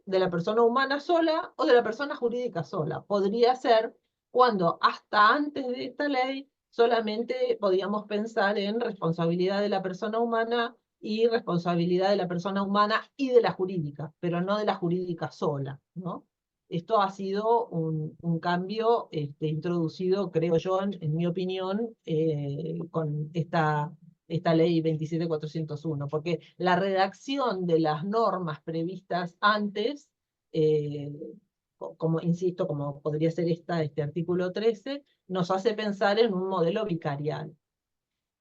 sola o de la persona jurídica sola. Podría ser cuando hasta antes de esta ley solamente podíamos pensar en responsabilidad de la persona humana y responsabilidad de la persona humana y de la jurídica, pero no de la jurídica sola, ¿no? Esto ha sido un cambio introducido, creo yo, en mi opinión, con esta ley 27401, porque la redacción de las normas previstas antes, como insisto, como podría ser este artículo 13, nos hace pensar en un modelo vicarial.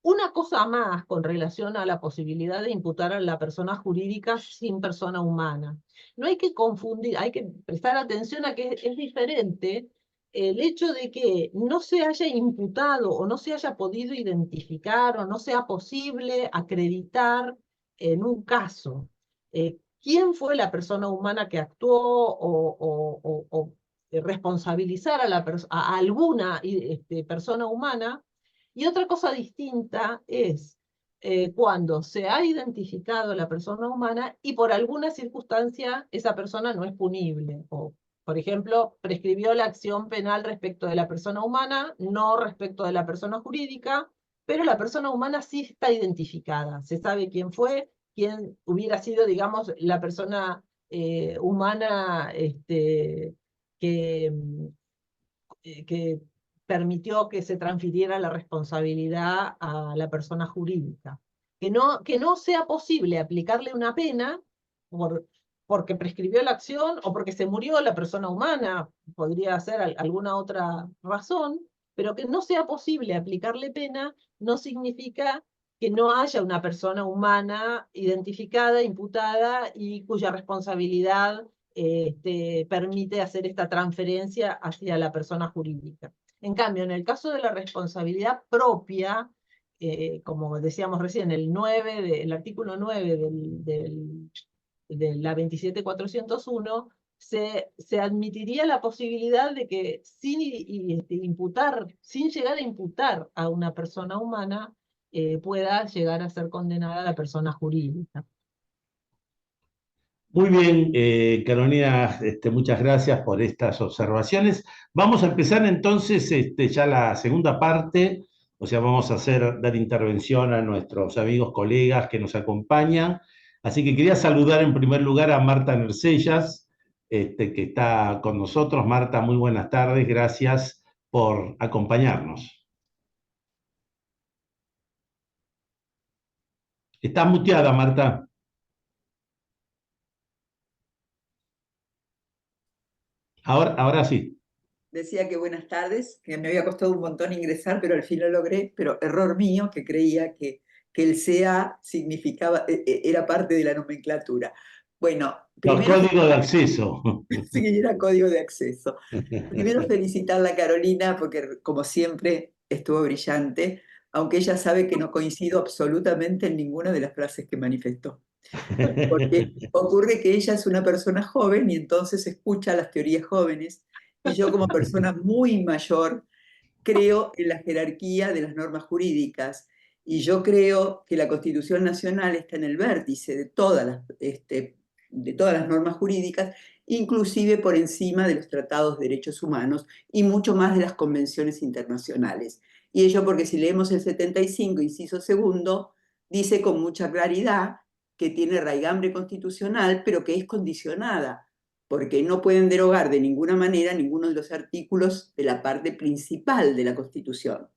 Una cosa más con relación a la posibilidad de imputar a la persona jurídica sin persona humana. No hay que confundir, hay que prestar atención a que es diferente el hecho de que no se haya imputado o no se haya podido identificar o no sea posible acreditar en un caso quién fue la persona humana que actuó o responsabilizar a alguna persona humana. Y otra cosa distinta es cuando se ha identificado la persona humana y por alguna circunstancia esa persona no es punible. O, por ejemplo, prescribió la acción penal respecto de la persona humana, no respecto de la persona jurídica, pero la persona humana sí está identificada. Se sabe quién fue, quién hubiera sido, digamos, la persona humana que, que permitió que se transfiriera la responsabilidad a la persona jurídica. Que no sea posible aplicarle una pena porque prescribió la acción o porque se murió la persona humana, podría ser alguna otra razón, pero que no sea posible aplicarle pena no significa que no haya una persona humana identificada, imputada y cuya responsabilidad permite hacer esta transferencia hacia la persona jurídica. En cambio, en el caso de la responsabilidad propia, como decíamos recién, el artículo 9 de la 27401, se admitiría la posibilidad de que sin llegar a imputar a una persona humana, pueda llegar a ser condenada la persona jurídica. Muy bien, Carolina, muchas gracias por estas observaciones. Vamos a empezar entonces ya la segunda parte, o sea, vamos a dar intervención a nuestros amigos, colegas que nos acompañan. Así que quería saludar en primer lugar a Marta Nercellas, que está con nosotros. Marta, muy buenas tardes, gracias por acompañarnos. Está muteada, Marta. Ahora sí. Decía que buenas tardes, que me había costado un montón ingresar, pero al fin lo logré, pero error mío, que creía que el CA significaba, era parte de la nomenclatura. Bueno, No, primero, código de acceso. sí, era código de acceso. Primero felicitarla a Carolina, porque como siempre estuvo brillante, aunque ella sabe que no coincido absolutamente en ninguna de las frases que manifestó. Porque ocurre que ella es una persona joven y entonces escucha las teorías jóvenes, y yo como persona muy mayor creo en la jerarquía de las normas jurídicas, y yo creo que la Constitución Nacional está en el vértice de todas las normas jurídicas, inclusive por encima de los tratados de derechos humanos y mucho más de las convenciones internacionales. Y ello porque si leemos el 75, inciso segundo, dice con mucha claridad que tiene raigambre constitucional, pero que es condicionada, porque no pueden derogar de ninguna manera ninguno de los artículos de la parte principal de la Constitución.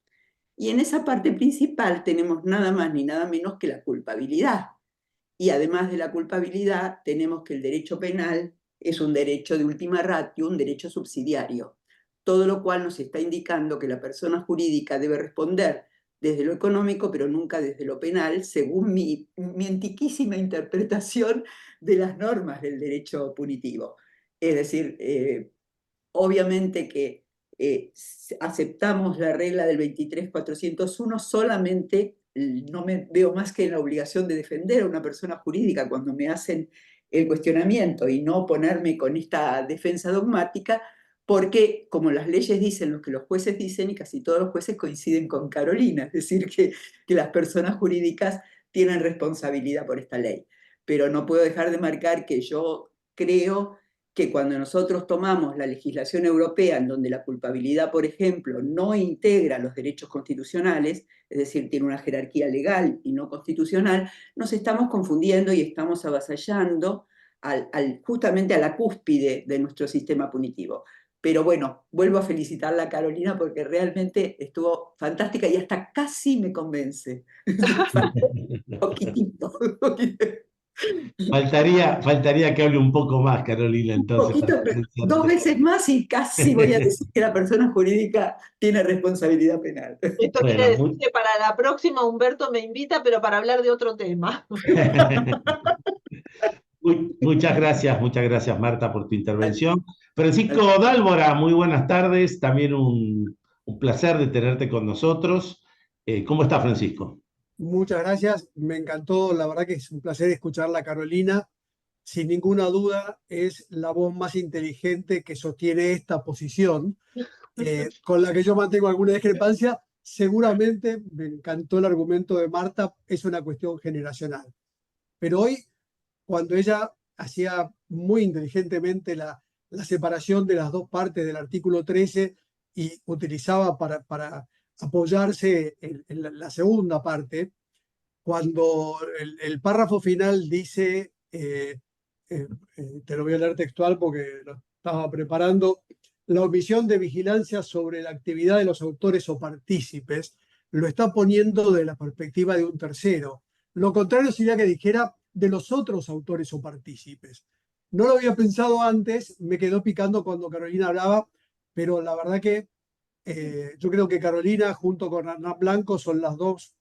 Y en esa parte principal tenemos nada más ni nada menos que la culpabilidad. Y además de la culpabilidad, tenemos que el derecho penal es un derecho de última ratio, un derecho subsidiario. Todo lo cual nos está indicando que la persona jurídica debe responder desde lo económico, pero nunca desde lo penal, según mi antiquísima interpretación de las normas del derecho punitivo. Es decir, obviamente que aceptamos la regla del 23.401, solamente no me veo más que en la obligación de defender a una persona jurídica cuando me hacen el cuestionamiento y no ponerme con esta defensa dogmática, porque como las leyes dicen lo que los jueces dicen, y casi todos los jueces coinciden con Carolina, es decir, que las personas jurídicas tienen responsabilidad por esta ley. Pero no puedo dejar de marcar que yo creo que cuando nosotros tomamos la legislación europea en donde la culpabilidad, por ejemplo, no integra los derechos constitucionales, es decir, tiene una jerarquía legal y no constitucional, nos estamos confundiendo y estamos avasallando justamente a la cúspide de nuestro sistema punitivo. Pero bueno, vuelvo a felicitarla a Carolina porque realmente estuvo fantástica y hasta casi me convence. Un poquitito. Faltaría que hable un poco más, Carolina, Un entonces, para poquito, dos convencerte. veces más y casi voy a decir que la persona jurídica tiene responsabilidad penal. Esto quiere Bueno, decir que para la próxima Humberto me invita, pero para hablar de otro tema. muchas gracias, Marta, por tu intervención. Francisco Dálvora, muy buenas tardes. También un placer de tenerte con nosotros. ¿Cómo está, Francisco? Muchas gracias, me encantó, la verdad que es un placer escucharla a Carolina. Sin ninguna duda es la voz más inteligente que sostiene esta posición, con la que yo mantengo alguna discrepancia. Seguramente me encantó el argumento de Marta, es una cuestión generacional. Pero hoy, cuando ella hacía muy inteligentemente la separación de las dos partes del artículo 13 y utilizaba para apoyarse en la segunda parte, cuando el párrafo final dice, te lo voy a leer textual porque lo estaba preparando, la omisión de vigilancia sobre la actividad de los autores o partícipes, lo está poniendo de la perspectiva de un tercero. Lo contrario sería que dijera de los otros autores o partícipes. No lo había pensado antes, me quedó picando cuando Carolina hablaba, pero la verdad que yo creo que Carolina junto con Hernán Blanco son las dos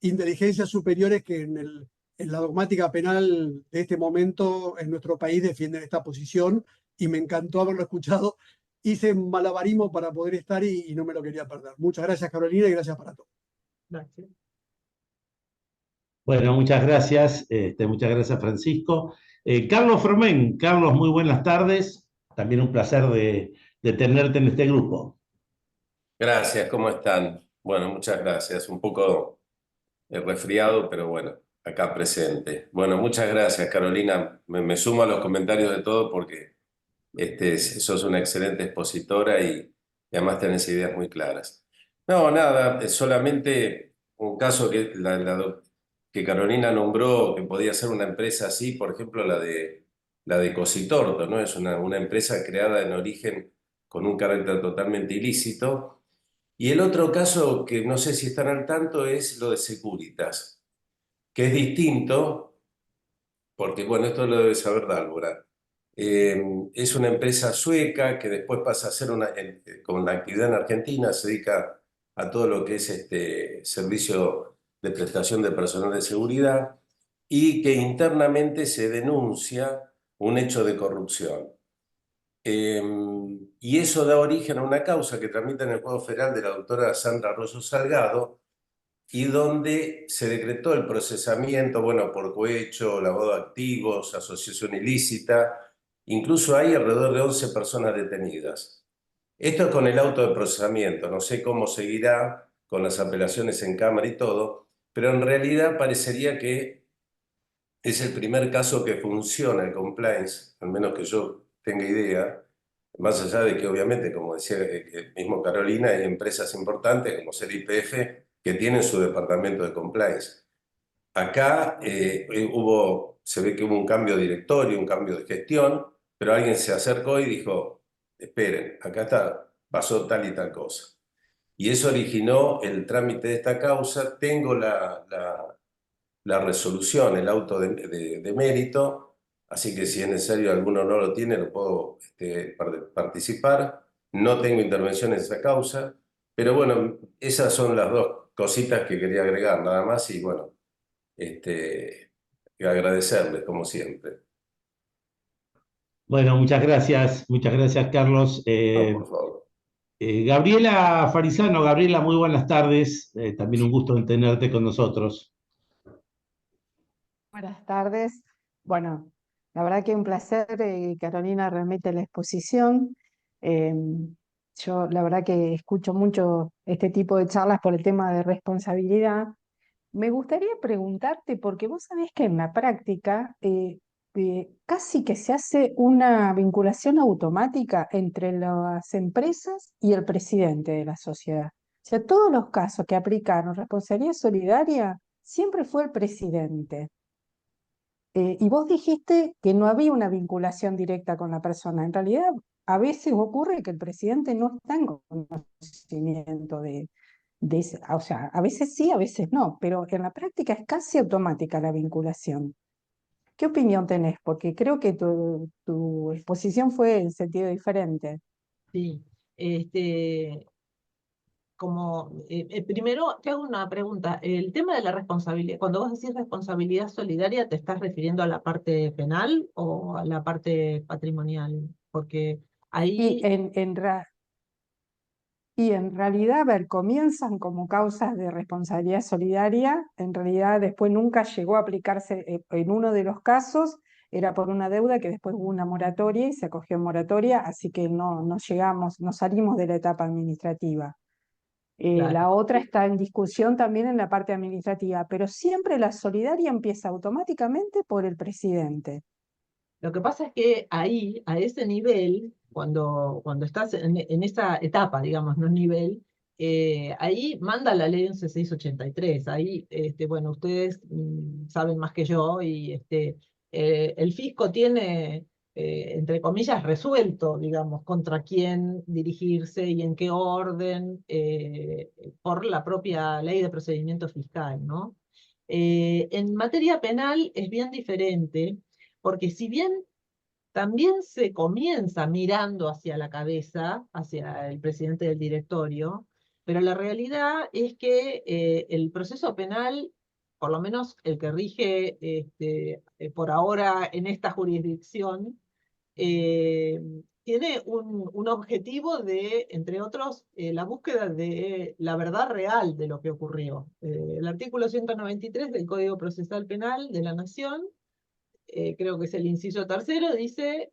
inteligencias superiores que en la dogmática penal de este momento en nuestro país defienden esta posición y me encantó haberlo escuchado. Hice malabarismo para poder estar y no me lo quería perder. Muchas gracias, Carolina, y gracias para todos. Gracias. Bueno, muchas gracias, Francisco. Carlos Fermén, Carlos, muy buenas tardes. También un placer de tenerte en este grupo. Gracias, ¿cómo están? Bueno, muchas gracias. Un poco resfriado, pero bueno, acá presente. Bueno, muchas gracias, Carolina. Me sumo a los comentarios de todo porque sos una excelente expositora y además tenés ideas muy claras. No, nada, es solamente un caso que Carolina nombró que podía ser una empresa así, por ejemplo, la de Cositorto, ¿no? Es una empresa creada en origen con un carácter totalmente ilícito. Y el otro caso que no sé si están al tanto es lo de Securitas, que es distinto, porque bueno, esto lo debe saber Dálvora. Es una empresa sueca que después pasa a ser con la actividad en Argentina, se dedica a todo lo que es servicio de prestación de personal de seguridad y que internamente se denuncia un hecho de corrupción. Y eso da origen a una causa que tramita en el Juego Federal de la doctora Sandra Rosso Salgado y donde se decretó el procesamiento, bueno, por cohecho, lavado de activos, asociación ilícita, incluso hay alrededor de 11 personas detenidas. Esto es con el auto de procesamiento, no sé cómo seguirá con las apelaciones en Cámara y todo, pero en realidad parecería que es el primer caso que funciona el compliance, al menos que yo tenga idea, más allá de que obviamente, como decía el mismo Carolina, hay empresas importantes como ser YPF que tienen su departamento de compliance. Acá se ve que hubo un cambio de directorio, un cambio de gestión, pero alguien se acercó y dijo, esperen, acá pasó tal y tal cosa. y eso originó el trámite de esta causa. Tengo la resolución, el auto de mérito, así que si es necesario alguno no lo tiene, lo puedo participar. No tengo intervención en esa causa, pero bueno, esas son las dos cositas que quería agregar, nada más, y bueno, agradecerles como siempre. Bueno, muchas gracias, Carlos. No, por favor. Gabriela Farizano, Gabriela, muy buenas tardes. También un gusto en tenerte con nosotros. Buenas tardes. Bueno, la verdad que un placer, Carolina, realmente la exposición. Eh, yo la verdad que escucho mucho este tipo de charlas por el tema de responsabilidad. Me gustaría preguntarte, porque vos sabés que en la práctica casi que se hace una vinculación automática entre las empresas y el presidente de la sociedad. O sea, todos los casos que aplicaron responsabilidad solidaria siempre fue el presidente. Y vos dijiste que no había una vinculación directa con la persona. En realidad, a veces ocurre que el presidente no está en conocimiento o sea, a veces sí, a veces no, pero en la práctica es casi automática la vinculación. ¿Qué opinión tenés? Porque creo que tu exposición fue en sentido diferente. Sí, primero te hago una pregunta. El tema de la responsabilidad, cuando vos decís responsabilidad solidaria, ¿te estás refiriendo a la parte penal o a la parte patrimonial? Porque Y ahí, en realidad, a ver, comienzan como causas de responsabilidad solidaria, en realidad después nunca llegó a aplicarse, en uno de los casos era por una deuda que después hubo una moratoria y se acogió en moratoria, así que no llegamos, no salimos de la etapa administrativa. claro. La otra está en discusión también en la parte administrativa, pero siempre la solidaria empieza automáticamente por el presidente. Lo que pasa es que ahí, a ese nivel, cuando estás en esa etapa, digamos, no nivel, ahí manda la ley 11.683. Ahí, bueno, ustedes saben más que yo y el fisco tiene, entre comillas, resuelto, digamos, contra quién dirigirse y en qué orden, por la propia ley de procedimiento fiscal, ¿no? En materia penal es bien diferente porque si bien también se comienza mirando hacia la cabeza, hacia el presidente del directorio, pero la realidad es que el proceso penal, por lo menos el que rige por ahora en esta jurisdicción, eh, tiene un objetivo de, entre otros, la búsqueda de la verdad real de lo que ocurrió. El artículo 193 del Código Procesal Penal de la Nación, creo que es el inciso tercero, dice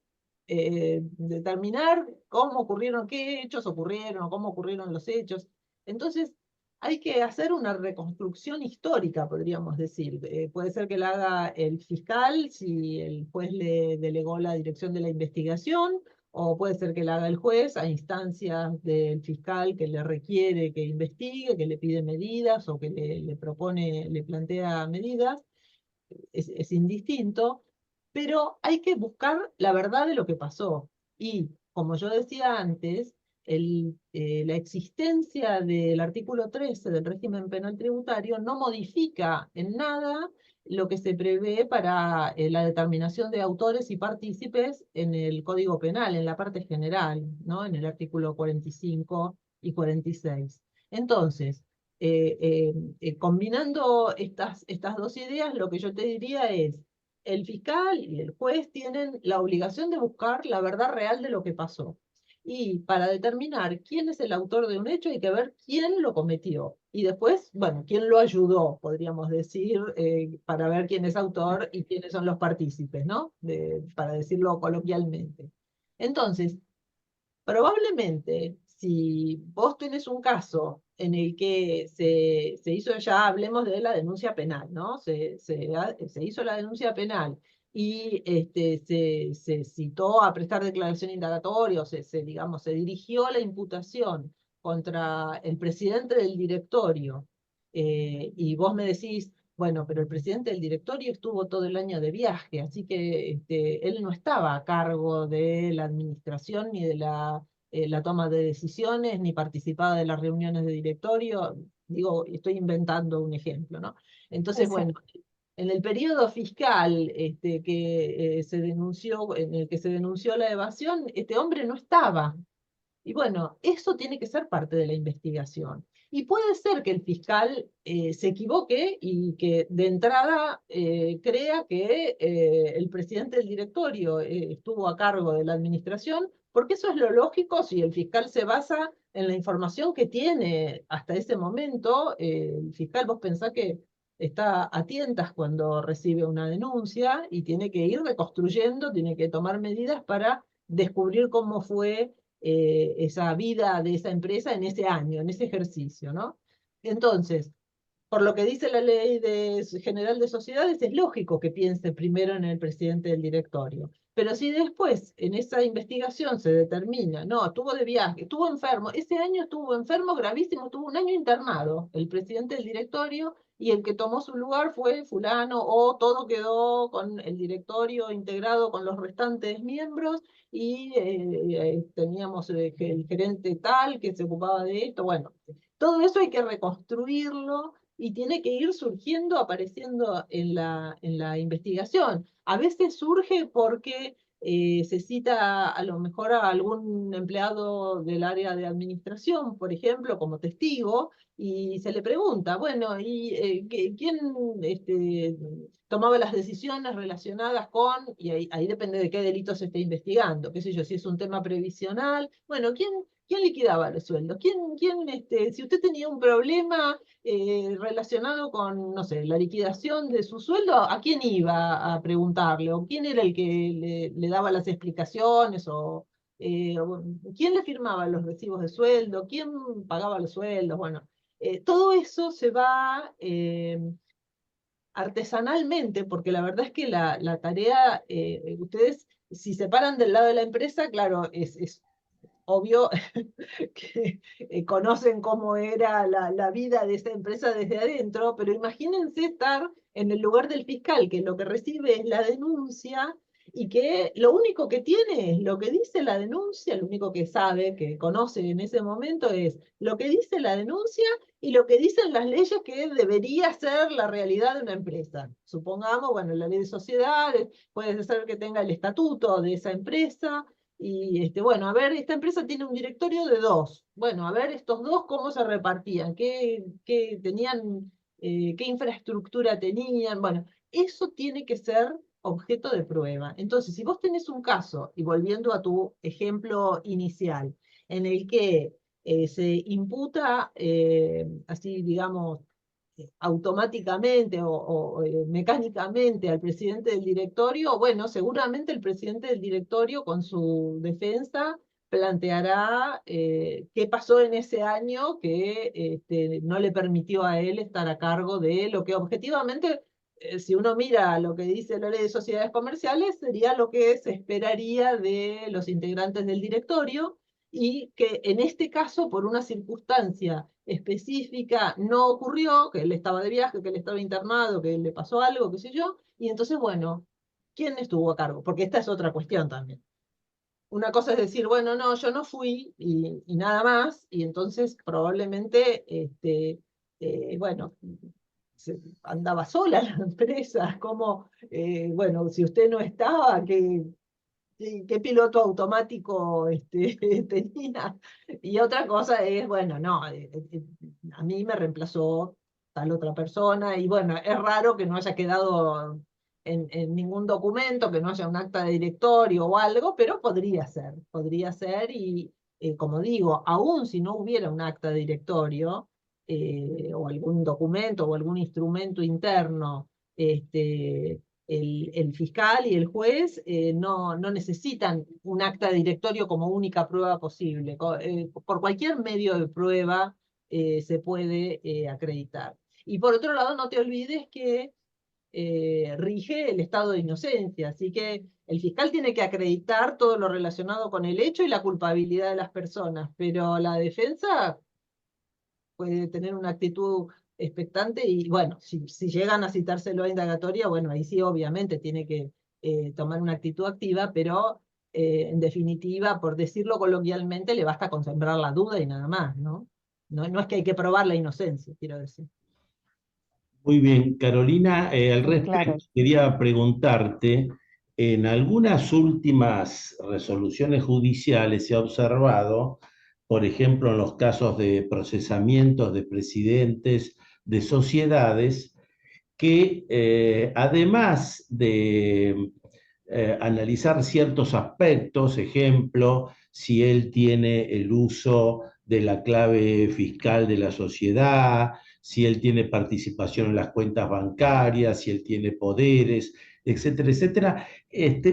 determinar cómo ocurrieron, qué hechos ocurrieron, o cómo ocurrieron los hechos. Entonces, hay que hacer una reconstrucción histórica, podríamos decir. Puede ser que la haga el fiscal si el juez le delegó la dirección de la investigación, o puede ser que la haga el juez a instancias del fiscal que le requiere que investigue, que le pide medidas o que le propone, le plantea medidas. Es indistinto, pero hay que buscar la verdad de lo que pasó. Y, como yo decía antes, la existencia del artículo 13 del régimen penal tributario no modifica en nada lo que se prevé para la determinación de autores y partícipes en el Código Penal, en la parte general, ¿no? En el artículo 45 y 46. Entonces, combinando estas dos ideas, lo que yo te diría es, el fiscal y el juez tienen la obligación de buscar la verdad real de lo que pasó. Y para determinar quién es el autor de un hecho hay que ver quién lo cometió. Y después, bueno, quién lo ayudó, podríamos decir, para ver quién es autor y quiénes son los partícipes, ¿no? Para decirlo coloquialmente. Entonces, probablemente, si vos tenés un caso en el que se hizo, ya hablemos de la denuncia penal, ¿no? Se hizo la denuncia penal y se citó a prestar declaración indagatoria, o digamos, se dirigió la imputación contra el presidente del directorio, y vos me decís, bueno, pero el presidente del directorio estuvo todo el año de viaje, así que él no estaba a cargo de la administración ni de la la toma de decisiones, ni participaba de las reuniones de directorio. Digo, estoy inventando un ejemplo, ¿no? Entonces, bueno, en el periodo fiscal se denunció, en el que se denunció la evasión, este hombre no estaba. Y bueno, eso tiene que ser parte de la investigación. Y puede ser que el fiscal se equivoque y que de entrada crea que el presidente del directorio estuvo a cargo de la administración, porque eso es lo lógico si el fiscal se basa en la información que tiene hasta ese momento. El fiscal, vos pensás que está a tientas cuando recibe una denuncia y tiene que ir reconstruyendo, tiene que tomar medidas para descubrir cómo fue esa vida de esa empresa en ese año, en ese ejercicio, ¿no? Entonces, por lo que dice la ley general de sociedades, es lógico que piense primero en el presidente del directorio. Pero si después en esa investigación se determina, no, estuvo de viaje, estuvo enfermo, ese año estuvo enfermo gravísimo, estuvo un año internado, el presidente del directorio, y el que tomó su lugar fue fulano, o todo quedó con el directorio integrado con los restantes miembros, y teníamos el gerente tal que se ocupaba de esto. Bueno, todo eso hay que reconstruirlo y tiene que ir surgiendo, apareciendo en la investigación. A veces surge porque se cita a lo mejor a algún empleado del área de administración, por ejemplo, como testigo, y se le pregunta, bueno, ¿y quién tomaba las decisiones relacionadas con, y ahí depende de qué delito se esté investigando, qué sé yo, si es un tema previsional, bueno, ¿quién liquidaba los sueldos? Si usted tenía un problema relacionado con, no sé, la liquidación de su sueldo, ¿a quién iba a preguntarle? ¿O quién era el que le daba las explicaciones? ¿O quién le firmaba los recibos de sueldo? ¿Quién pagaba los sueldos? Bueno, todo eso se va artesanalmente, porque la verdad es que la tarea, ustedes, si se paran del lado de la empresa, claro, es obvio que conocen cómo era la vida de esa empresa desde adentro, pero imagínense estar en el lugar del fiscal, que lo que recibe es la denuncia y que lo único que tiene es lo que dice la denuncia, lo único que sabe, que conoce en ese momento es lo que dice la denuncia y lo que dicen las leyes que debería ser la realidad de una empresa. Supongamos, bueno, la ley de sociedades, puede ser que tenga el estatuto de esa empresa, y bueno, a ver, esta empresa tiene un directorio de 2. Bueno, a ver, estos 2, ¿cómo se repartían? ¿Qué tenían? ¿Qué infraestructura tenían? Bueno, eso tiene que ser objeto de prueba. Entonces, si vos tenés un caso, y volviendo a tu ejemplo inicial, en el que se imputa, así digamos, automáticamente mecánicamente al presidente del directorio, bueno, seguramente el presidente del directorio con su defensa planteará qué pasó en ese año que no le permitió a él estar a cargo de lo que objetivamente, si uno mira lo que dice la ley de sociedades comerciales, sería lo que se esperaría de los integrantes del directorio, y que en este caso, por una circunstancia específica, no ocurrió, que él estaba de viaje, que él estaba internado, que le pasó algo, qué sé yo, y entonces, bueno, ¿quién estuvo a cargo? Porque esta es otra cuestión también. Una cosa es decir, bueno, no, yo no fui y nada más, y entonces probablemente, bueno, andaba sola la empresa, como, bueno, si usted no estaba, ¿qué piloto automático tenía? Y otra cosa es, bueno, no, a mí me reemplazó tal otra persona, y bueno, es raro que no haya quedado en ningún documento, que no haya un acta de directorio o algo, pero podría ser, y como digo, aún si no hubiera un acta de directorio, o algún documento o algún instrumento interno, el fiscal y el juez no necesitan un acta de directorio como única prueba posible. Por cualquier medio de prueba se puede acreditar. Y por otro lado, no te olvides que rige el estado de inocencia, así que el fiscal tiene que acreditar todo lo relacionado con el hecho y la culpabilidad de las personas, pero la defensa puede tener una actitud expectante, y bueno, si llegan a citárselo a indagatoria, bueno, ahí sí obviamente tiene que tomar una actitud activa, pero en definitiva, por decirlo coloquialmente, le basta con sembrar la duda y nada más, ¿no? No es que hay que probar la inocencia, quiero decir. Muy bien, Carolina, al respecto Claro. quería preguntarte, en algunas últimas resoluciones judiciales se ha observado, por ejemplo, en los casos de procesamientos de presidentes de sociedades, que además de analizar ciertos aspectos, ejemplo, si él tiene el uso de la clave fiscal de la sociedad, si él tiene participación en las cuentas bancarias, si él tiene poderes, etcétera, etcétera.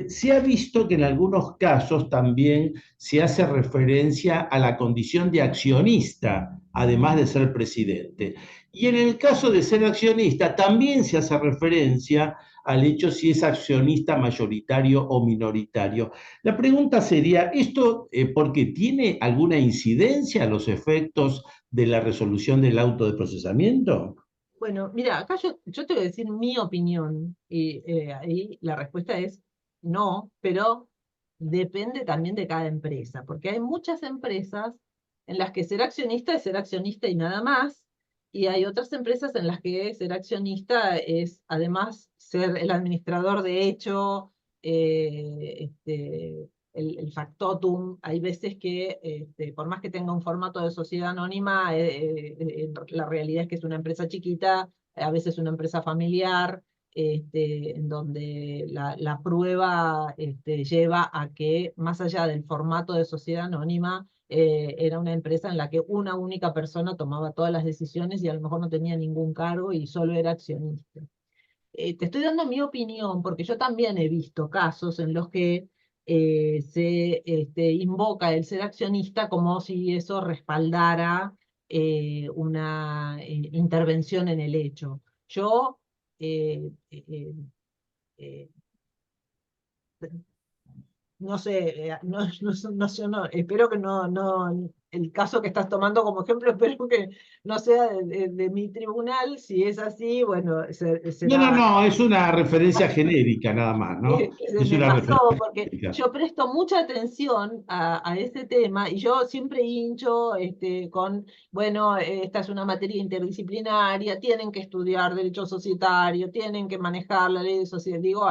Se ha visto que en algunos casos también se hace referencia a la condición de accionista, además de ser presidente. Y en el caso de ser accionista, también se hace referencia al hecho si es accionista mayoritario o minoritario. La pregunta sería, ¿esto porque tiene alguna incidencia a los efectos de la resolución del auto de procesamiento? Bueno, mira, acá yo te voy a decir mi opinión, y ahí la respuesta es no, pero depende también de cada empresa, porque hay muchas empresas en las que ser accionista es ser accionista y nada más, y hay otras empresas en las que ser accionista es además ser el administrador de hecho, el factotum. Hay veces que, por más que tenga un formato de sociedad anónima, la realidad es que es una empresa chiquita, a veces una empresa familiar, en donde la prueba lleva a que, más allá del formato de sociedad anónima, era una empresa en la que una única persona tomaba todas las decisiones y a lo mejor no tenía ningún cargo y solo era accionista. Te estoy dando mi opinión porque yo también he visto casos en los que se invoca el ser accionista como si eso respaldara una intervención en el hecho. Yo eh, eh, eh, no sé, espero que el caso que estás tomando como ejemplo, espero que no sea de mi tribunal. Si es así, bueno, No, no, será no, es una referencia genérica nada más, ¿no? que se Es me una pasó, referencia porque genérica. yo presto mucha atención a ese tema y yo siempre hincho con, bueno, esta es una materia interdisciplinaria, tienen que estudiar derecho societario, tienen que manejar la ley de sociedad, digo,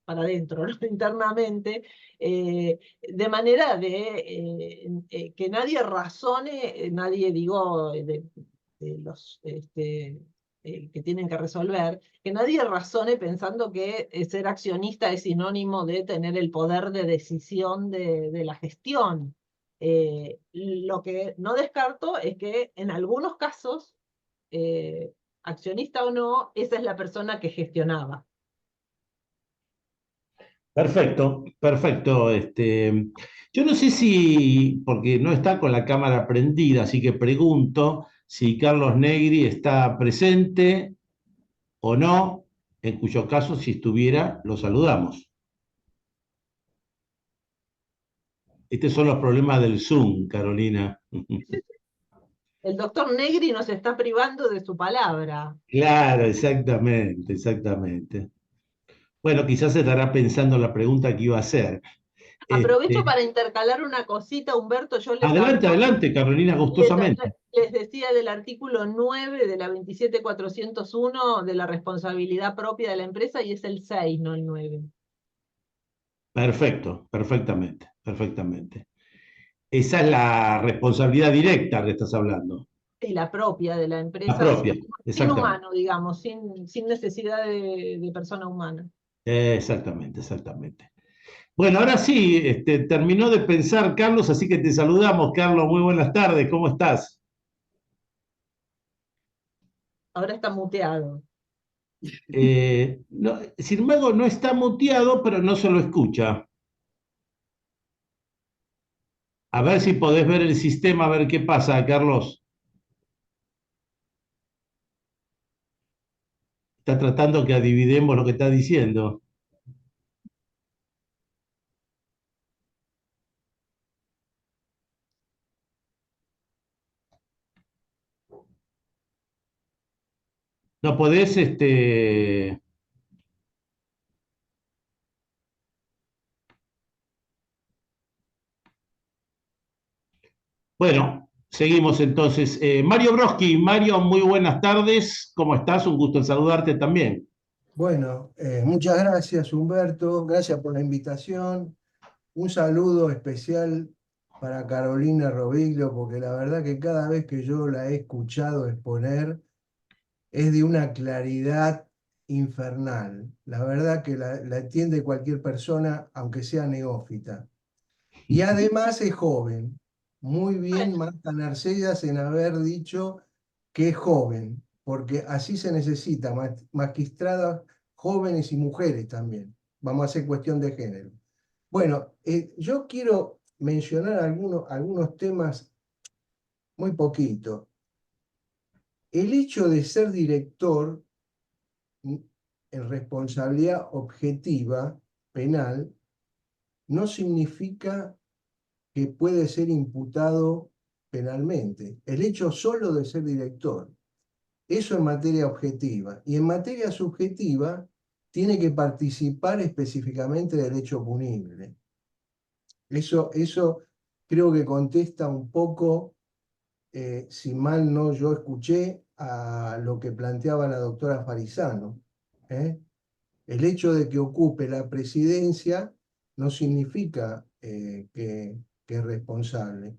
para adentro, ¿no? Internamente, de manera que nadie razone, nadie, digo, de los que tienen que resolver, que nadie razone pensando que ser accionista es sinónimo de tener el poder de decisión de la gestión. Lo que no descarto es que en algunos casos, eh, accionista o no, esa es la persona que gestionaba. Perfecto, perfecto. Yo no sé si, porque no está con la cámara prendida, así que pregunto si Carlos Negri está presente o no, en cuyo caso, si estuviera, lo saludamos. Estos son los problemas del Zoom, Carolina. El doctor Negri nos está privando de su palabra. Claro, exactamente, exactamente. Bueno, quizás estará pensando la pregunta que iba a hacer. Aprovecho Este, para intercalar una cosita, Humberto. Yo les adelante, hablaba, adelante, Carolina, gustosamente. les decía del artículo 9 de la 27401 de la responsabilidad propia de la empresa, y es el 6, no el 9. Perfecto, perfectamente, perfectamente. Esa es la responsabilidad directa que estás hablando, Y la propia de la la empresa, propia, sin exactamente. humano, digamos, sin necesidad de persona humana. Exactamente, exactamente. Bueno, ahora sí, terminó de pensar Carlos, así que te saludamos, Carlos. Muy buenas tardes, ¿cómo estás? Ahora está muteado. Sin embargo, no está muteado, pero no se lo escucha. A ver si podés ver el sistema, a ver qué pasa, Carlos. Está tratando que adivinemos lo que está diciendo. No podés, Bueno, seguimos entonces. Mario Broski, Mario, muy buenas tardes. ¿Cómo estás? Un gusto en saludarte también. Bueno, muchas gracias, Humberto. Gracias por la invitación. Un saludo especial para Carolina Roviglio, porque la verdad que cada vez que yo la he escuchado exponer es de una claridad infernal. La verdad que la entiende cualquier persona, aunque sea neófita. Y además es joven. Muy bien, Bueno, Marta Narcellas, en haber dicho que es joven, porque así se necesita magistradas jóvenes y mujeres también. Vamos a hacer cuestión de género. Bueno, yo quiero mencionar algunos temas muy poquito. El hecho de ser director en responsabilidad objetiva penal no significa que puede ser imputado penalmente. El hecho solo de ser director. Eso en materia objetiva. Y en materia subjetiva tiene que participar específicamente del hecho punible. Eso creo que contesta un poco, si mal no yo escuché, a lo que planteaba la doctora Farisano. El hecho de que ocupe la presidencia no significa que es responsable.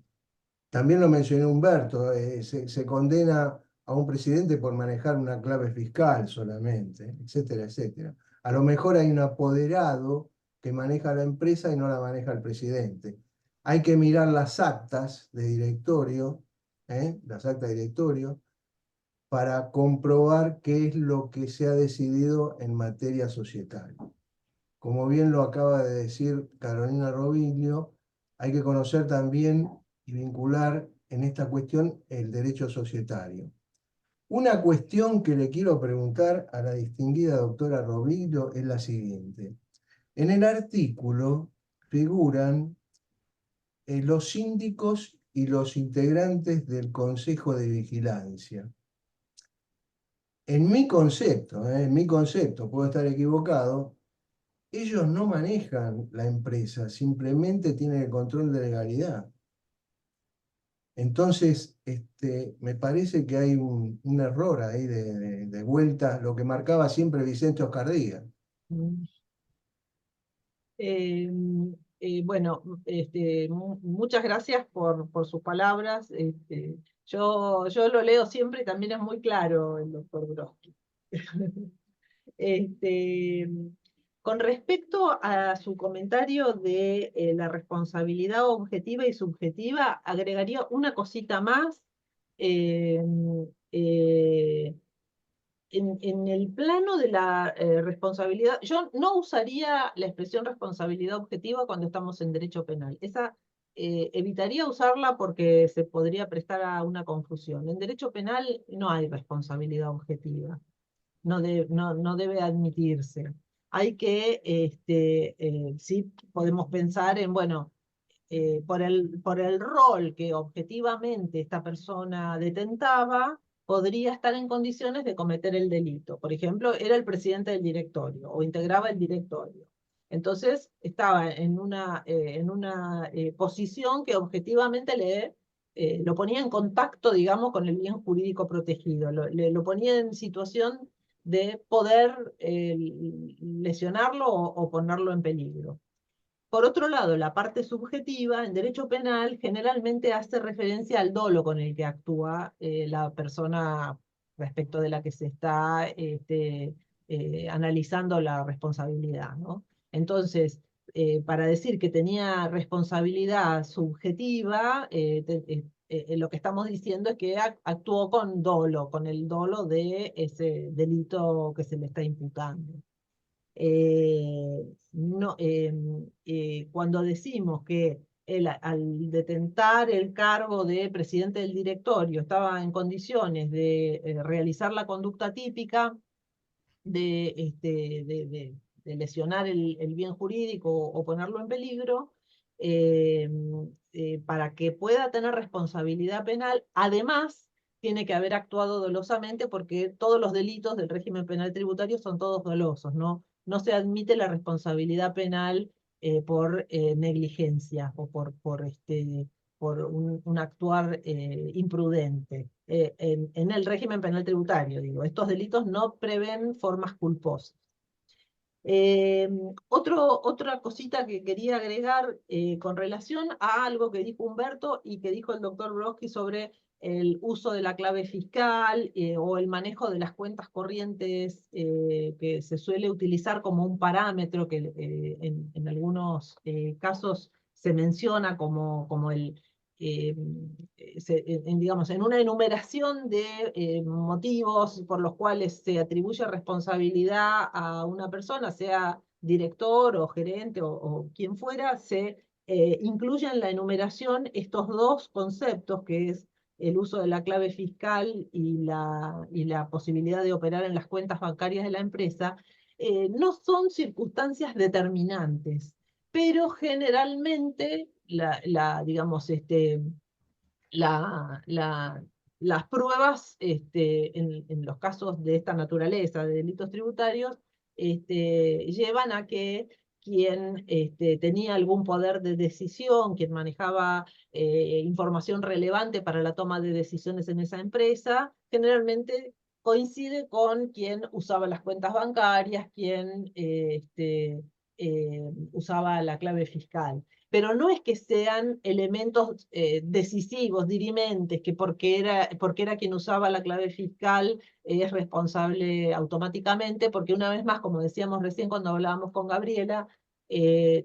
También lo mencionó Humberto, se condena a un presidente por manejar una clave fiscal solamente, etcétera, etcétera. A lo mejor hay un apoderado que maneja la empresa y no la maneja el presidente. Hay que mirar las actas de directorio, las actas de directorio, para comprobar qué es lo que se ha decidido en materia societaria. Como bien lo acaba de decir Carolina Roviglio, hay que conocer también y vincular en esta cuestión el derecho societario. Una cuestión que le quiero preguntar a la distinguida doctora Roviglio es la siguiente. En el artículo figuran los síndicos y los integrantes del Consejo de Vigilancia. En mi concepto, puedo estar equivocado, ellos no manejan la empresa, simplemente tienen el control de legalidad. Entonces, me parece que hay un error ahí de vuelta, lo que marcaba siempre Vicente Oscar Díaz. Bueno, muchas gracias por sus palabras. Yo lo leo siempre y también es muy claro el doctor Broski. Este, con respecto a su comentario de la responsabilidad objetiva y subjetiva, agregaría una cosita más. eh, eh, en el plano de la responsabilidad, yo no usaría la expresión responsabilidad objetiva cuando estamos en derecho penal. Esa evitaría usarla porque se podría prestar a una confusión. En derecho penal no hay responsabilidad objetiva, no debe admitirse. Hay que, sí podemos pensar en, bueno, por el rol que objetivamente esta persona detentaba, podría estar en condiciones de cometer el delito. Por ejemplo, era el presidente del directorio o integraba el directorio. Entonces, estaba en una posición que objetivamente lo ponía en contacto, digamos, con el bien jurídico protegido, lo ponía en situación de poder lesionarlo o ponerlo en peligro. Por otro lado, la parte subjetiva en derecho penal generalmente hace referencia al dolo con el que actúa la persona respecto de la que se está analizando la responsabilidad, ¿no? Entonces, para decir que tenía responsabilidad subjetiva, lo que estamos diciendo es que actuó con dolo, con el dolo de ese delito que se le está imputando. No, cuando decimos que él al detentar el cargo de presidente del directorio estaba en condiciones de realizar la conducta típica de lesionar el bien jurídico o ponerlo en peligro, eh, para que pueda tener responsabilidad penal, además tiene que haber actuado dolosamente porque todos los delitos del régimen penal tributario son todos dolosos, no se admite la responsabilidad penal por negligencia o un actuar imprudente. En el régimen penal tributario, digo, estos delitos no prevén formas culposas. Otra cosita que quería agregar con relación a algo que dijo Humberto y que dijo el doctor Brodsky sobre el uso de la clave fiscal o el manejo de las cuentas corrientes que se suele utilizar como un parámetro que en algunos casos se menciona como el digamos, en una enumeración de motivos por los cuales se atribuye responsabilidad a una persona, sea director o gerente o quien fuera, se incluye en la enumeración estos dos conceptos, que es el uso de la clave fiscal y la posibilidad de operar en las cuentas bancarias de la empresa. No son circunstancias determinantes, pero generalmente digamos, las pruebas en los casos de esta naturaleza, de delitos tributarios, llevan a que quien tenía algún poder de decisión, quien manejaba información relevante para la toma de decisiones en esa empresa, generalmente coincide con quien usaba las cuentas bancarias, quien usaba la clave fiscal. Pero no es que sean elementos decisivos, dirimentes, que porque era quien usaba la clave fiscal es responsable automáticamente, porque una vez más, como decíamos recién cuando hablábamos con Gabriela,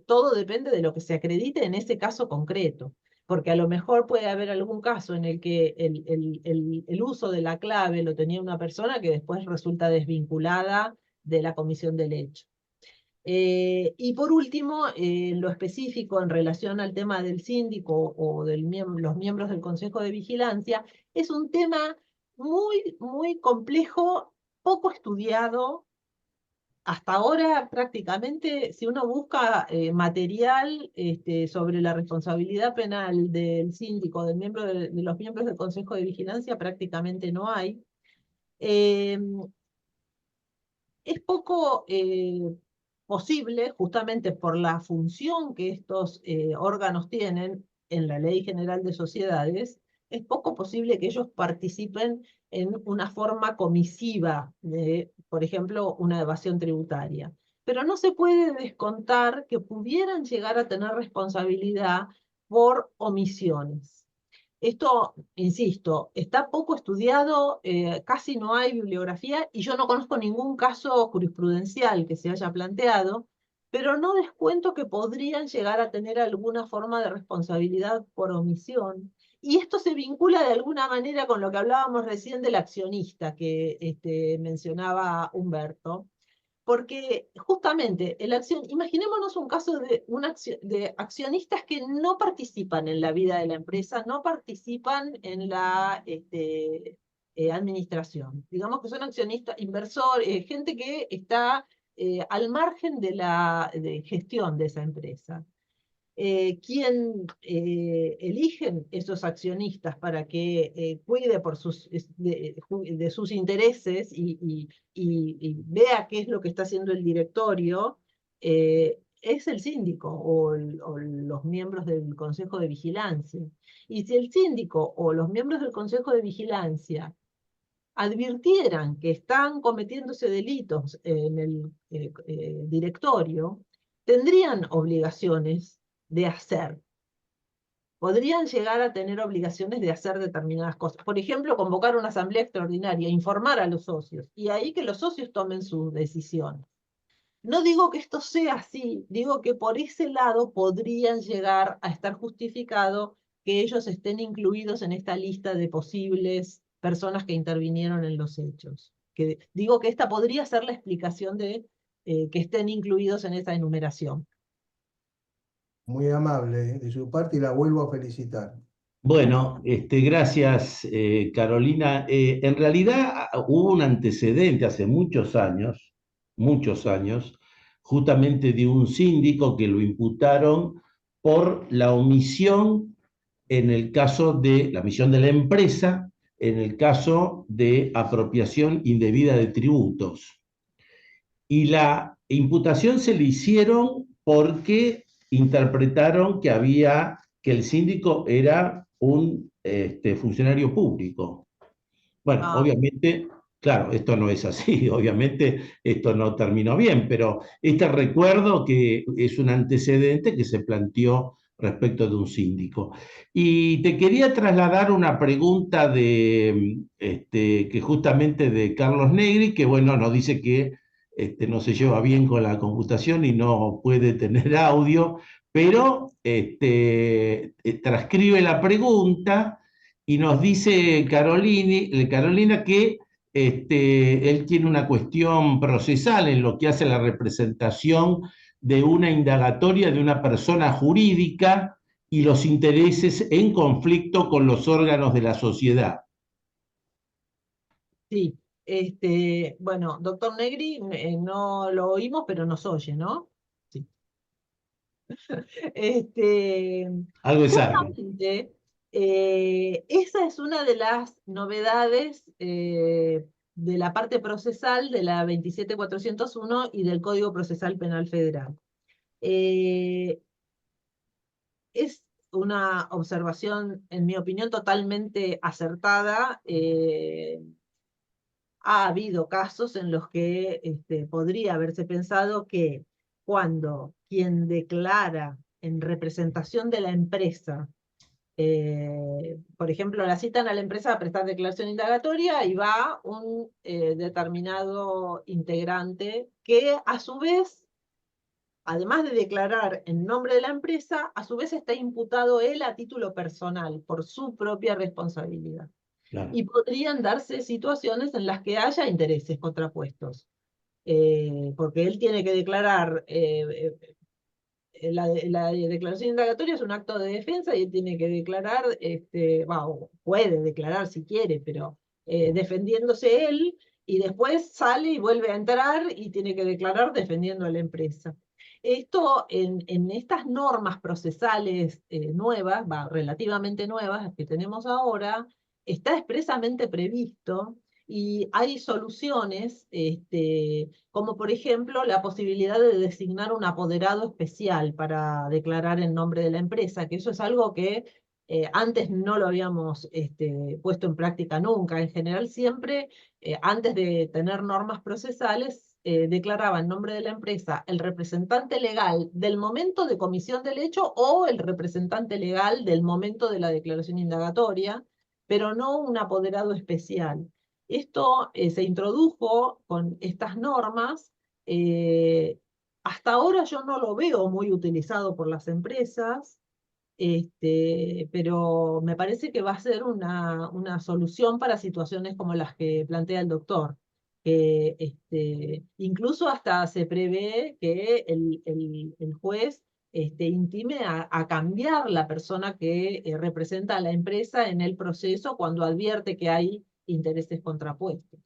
todo depende de lo que se acredite en ese caso concreto. Porque a lo mejor puede haber algún caso en el que el uso de la clave lo tenía una persona que después resulta desvinculada de la comisión del hecho. Y por último, lo específico en relación al tema del síndico o los miembros del Consejo de Vigilancia, es un tema muy, muy complejo, poco estudiado. Hasta ahora prácticamente, si uno busca material sobre la responsabilidad penal del síndico, de los miembros del Consejo de Vigilancia, prácticamente no hay. Es poco posible, justamente por la función que estos órganos tienen en la Ley General de Sociedades, es poco posible que ellos participen en una forma comisiva de, por ejemplo, una evasión tributaria. Pero no se puede descontar que pudieran llegar a tener responsabilidad por omisiones. Esto, insisto, está poco estudiado, casi no hay bibliografía y yo no conozco ningún caso jurisprudencial que se haya planteado, pero no descuento que podrían llegar a tener alguna forma de responsabilidad por omisión. Y esto se vincula de alguna manera con lo que hablábamos recién del accionista que mencionaba Humberto. Porque justamente imaginémonos un caso de accionistas que no participan en la vida de la empresa, no participan en la administración. Digamos que son accionistas, inversores, gente que está al margen de la gestión de esa empresa. ¿Quién eligen esos accionistas para que cuide de sus intereses y vea qué es lo que está haciendo el directorio? Es el síndico o los miembros del Consejo de Vigilancia. Y si el síndico o los miembros del Consejo de Vigilancia advirtieran que están cometiéndose delitos en el directorio, tendrían obligaciones de hacer. Podrían llegar a tener obligaciones de hacer determinadas cosas. Por ejemplo, convocar una asamblea extraordinaria, informar a los socios, y ahí que los socios tomen sus decisiones. No digo que esto sea así, digo que por ese lado podrían llegar a estar justificado que ellos estén incluidos en esta lista de posibles personas que intervinieron en los hechos. Digo que esta podría ser la explicación de que estén incluidos en esa enumeración. Muy amable de su parte y la vuelvo a felicitar. Bueno, gracias, Carolina. En realidad hubo un antecedente hace muchos años, justamente de un síndico que lo imputaron por la omisión en el caso de la omisión de la empresa, en el caso de apropiación indebida de tributos. Y la imputación se le hicieron porque interpretaron que que el síndico era un funcionario público. Bueno, Ah, obviamente, claro, esto no es así, obviamente esto no terminó bien, pero este recuerdo que es un antecedente que se planteó respecto de un síndico. Y te quería trasladar una pregunta que justamente de Carlos Negri, que bueno, nos dice que no se lleva bien con la computación y no puede tener audio, pero transcribe la pregunta y nos dice Carolina que él tiene una cuestión procesal en lo que hace la representación de una indagatoria de una persona jurídica y los intereses en conflicto con los órganos de la sociedad. sí. Bueno, doctor Negri, no lo oímos, pero nos oye, ¿no? Sí. Este, Algo es algo. Justamente, esa es una de las novedades de la parte procesal de la 27401 y del Código Procesal Penal Federal. Es una observación, en mi opinión, totalmente acertada. Ha habido casos en los que podría haberse pensado que cuando quien declara en representación de la empresa, por ejemplo, la citan a la empresa a prestar declaración indagatoria y va un determinado integrante que a su vez, además de declarar en nombre de la empresa, a su vez está imputado él a título personal por su propia responsabilidad. Claro. Y podrían darse situaciones en las que haya intereses contrapuestos, porque él tiene que declarar, la declaración indagatoria es un acto de defensa y él tiene que declarar, o puede declarar si quiere, pero defendiéndose él, y después sale y vuelve a entrar y tiene que declarar defendiendo a la empresa. Esto en estas normas procesales nuevas, relativamente nuevas que tenemos ahora, está expresamente previsto y hay soluciones, como por ejemplo la posibilidad de designar un apoderado especial para declarar en nombre de la empresa, que eso es algo que antes no lo habíamos puesto en práctica nunca. En general siempre, antes de tener normas procesales, declaraba en nombre de la empresa el representante legal del momento de comisión del hecho o el representante legal del momento de la declaración indagatoria, pero no un apoderado especial. Esto se introdujo con estas normas. eh, Hasta ahora yo no lo veo muy utilizado por las empresas, pero me parece que va a ser una solución para situaciones como las que plantea el doctor. Incluso hasta se prevé que el juez intime a cambiar la persona que representa a la empresa en el proceso cuando advierte que hay intereses contrapuestos.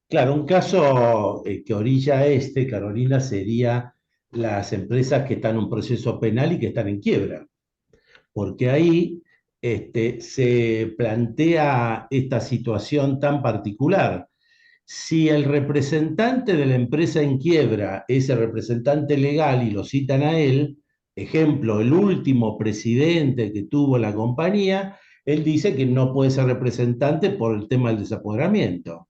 Claro, un caso que orilla Carolina, sería las empresas que están en un proceso penal y que están en quiebra, porque ahí se plantea esta situación tan particular. Si el representante de la empresa en quiebra es el representante legal y lo citan a él, ejemplo, el último presidente que tuvo la compañía, él dice que no puede ser representante por el tema del desapoderamiento.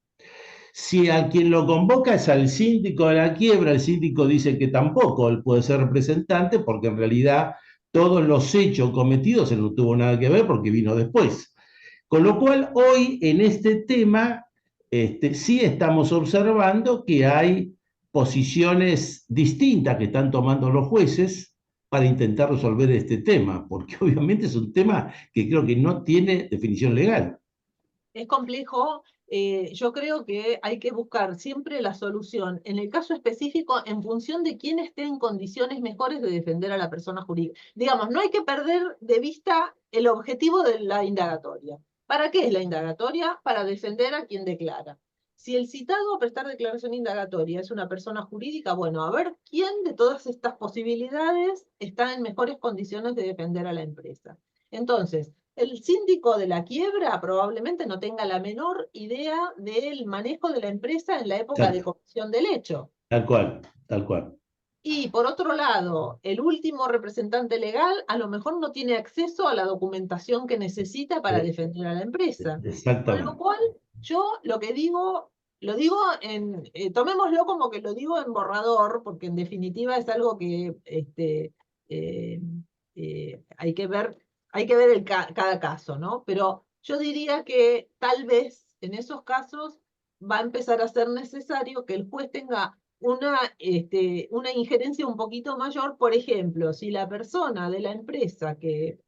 Si a quien lo convoca es al síndico de la quiebra, el síndico dice que tampoco él puede ser representante porque en realidad todos los hechos cometidos él no tuvo nada que ver porque vino después. Con lo cual, hoy en este tema sí estamos observando que hay posiciones distintas que están tomando los jueces para intentar resolver este tema, porque obviamente es un tema que creo que no tiene definición legal. Es complejo. Yo creo que hay que buscar siempre la solución, en el caso específico, en función de quién esté en condiciones mejores de defender a la persona jurídica. Digamos, no hay que perder de vista el objetivo de la indagatoria. ¿Para qué es la indagatoria? Para defender a quien declara. Si el citado a prestar declaración indagatoria es una persona jurídica, bueno, a ver quién de todas estas posibilidades está en mejores condiciones de defender a la empresa. Entonces, el síndico de la quiebra probablemente no tenga la menor idea del manejo de la empresa en la época de comisión del hecho. Tal cual, tal cual. Y por otro lado, el último representante legal a lo mejor no tiene acceso a la documentación que necesita para defender a la empresa. Con lo Exactamente. cual, yo lo que digo, lo digo tomémoslo como que lo digo en borrador, porque en definitiva es algo que hay que ver cada caso, ¿no? Pero yo diría que tal vez en esos casos va a empezar a ser necesario que el juez tenga una injerencia un poquito mayor. Por ejemplo, si la persona de la empresa que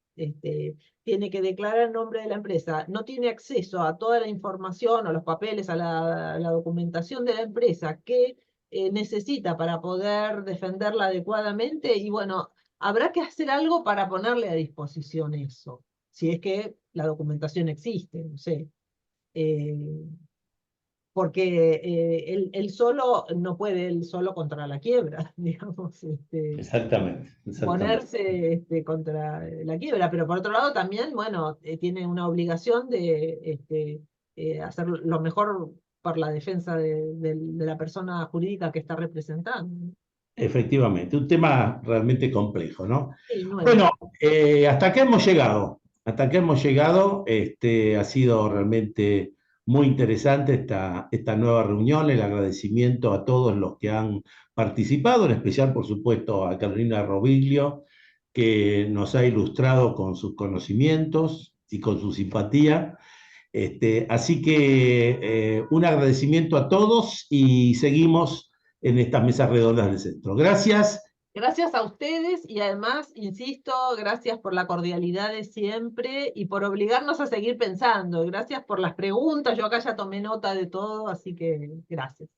tiene que declarar en nombre de la empresa no tiene acceso a toda la información o los papeles, a la documentación de la empresa que necesita para poder defenderla adecuadamente, y bueno, habrá que hacer algo para ponerle a disposición eso, si es que la documentación existe, no sé. Eh, Porque él solo no puede, él solo contra la quiebra, digamos, Exactamente. ponerse contra la quiebra, pero por otro lado también, bueno, tiene una obligación de hacer lo mejor por la defensa de la persona jurídica que está representando. Efectivamente, un tema realmente complejo, ¿no? Sí, nuevo. Bueno, hasta acá hemos llegado. Hasta acá hemos llegado. Ha sido realmente muy interesante esta nueva reunión. El agradecimiento a todos los que han participado, en especial, por supuesto, a Carolina Roviglio, que nos ha ilustrado con sus conocimientos y con su simpatía. Así que un agradecimiento a todos y seguimos en estas mesas redondas del centro. Gracias. Gracias a ustedes y además, insisto, gracias por la cordialidad de siempre y por obligarnos a seguir pensando. Gracias por las preguntas. Yo acá ya tomé nota de todo, así que gracias.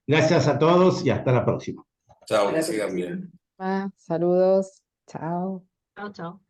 Gracias a todos y hasta la próxima. Chao, que sigan bien. Saludos, chao. Chao, chao.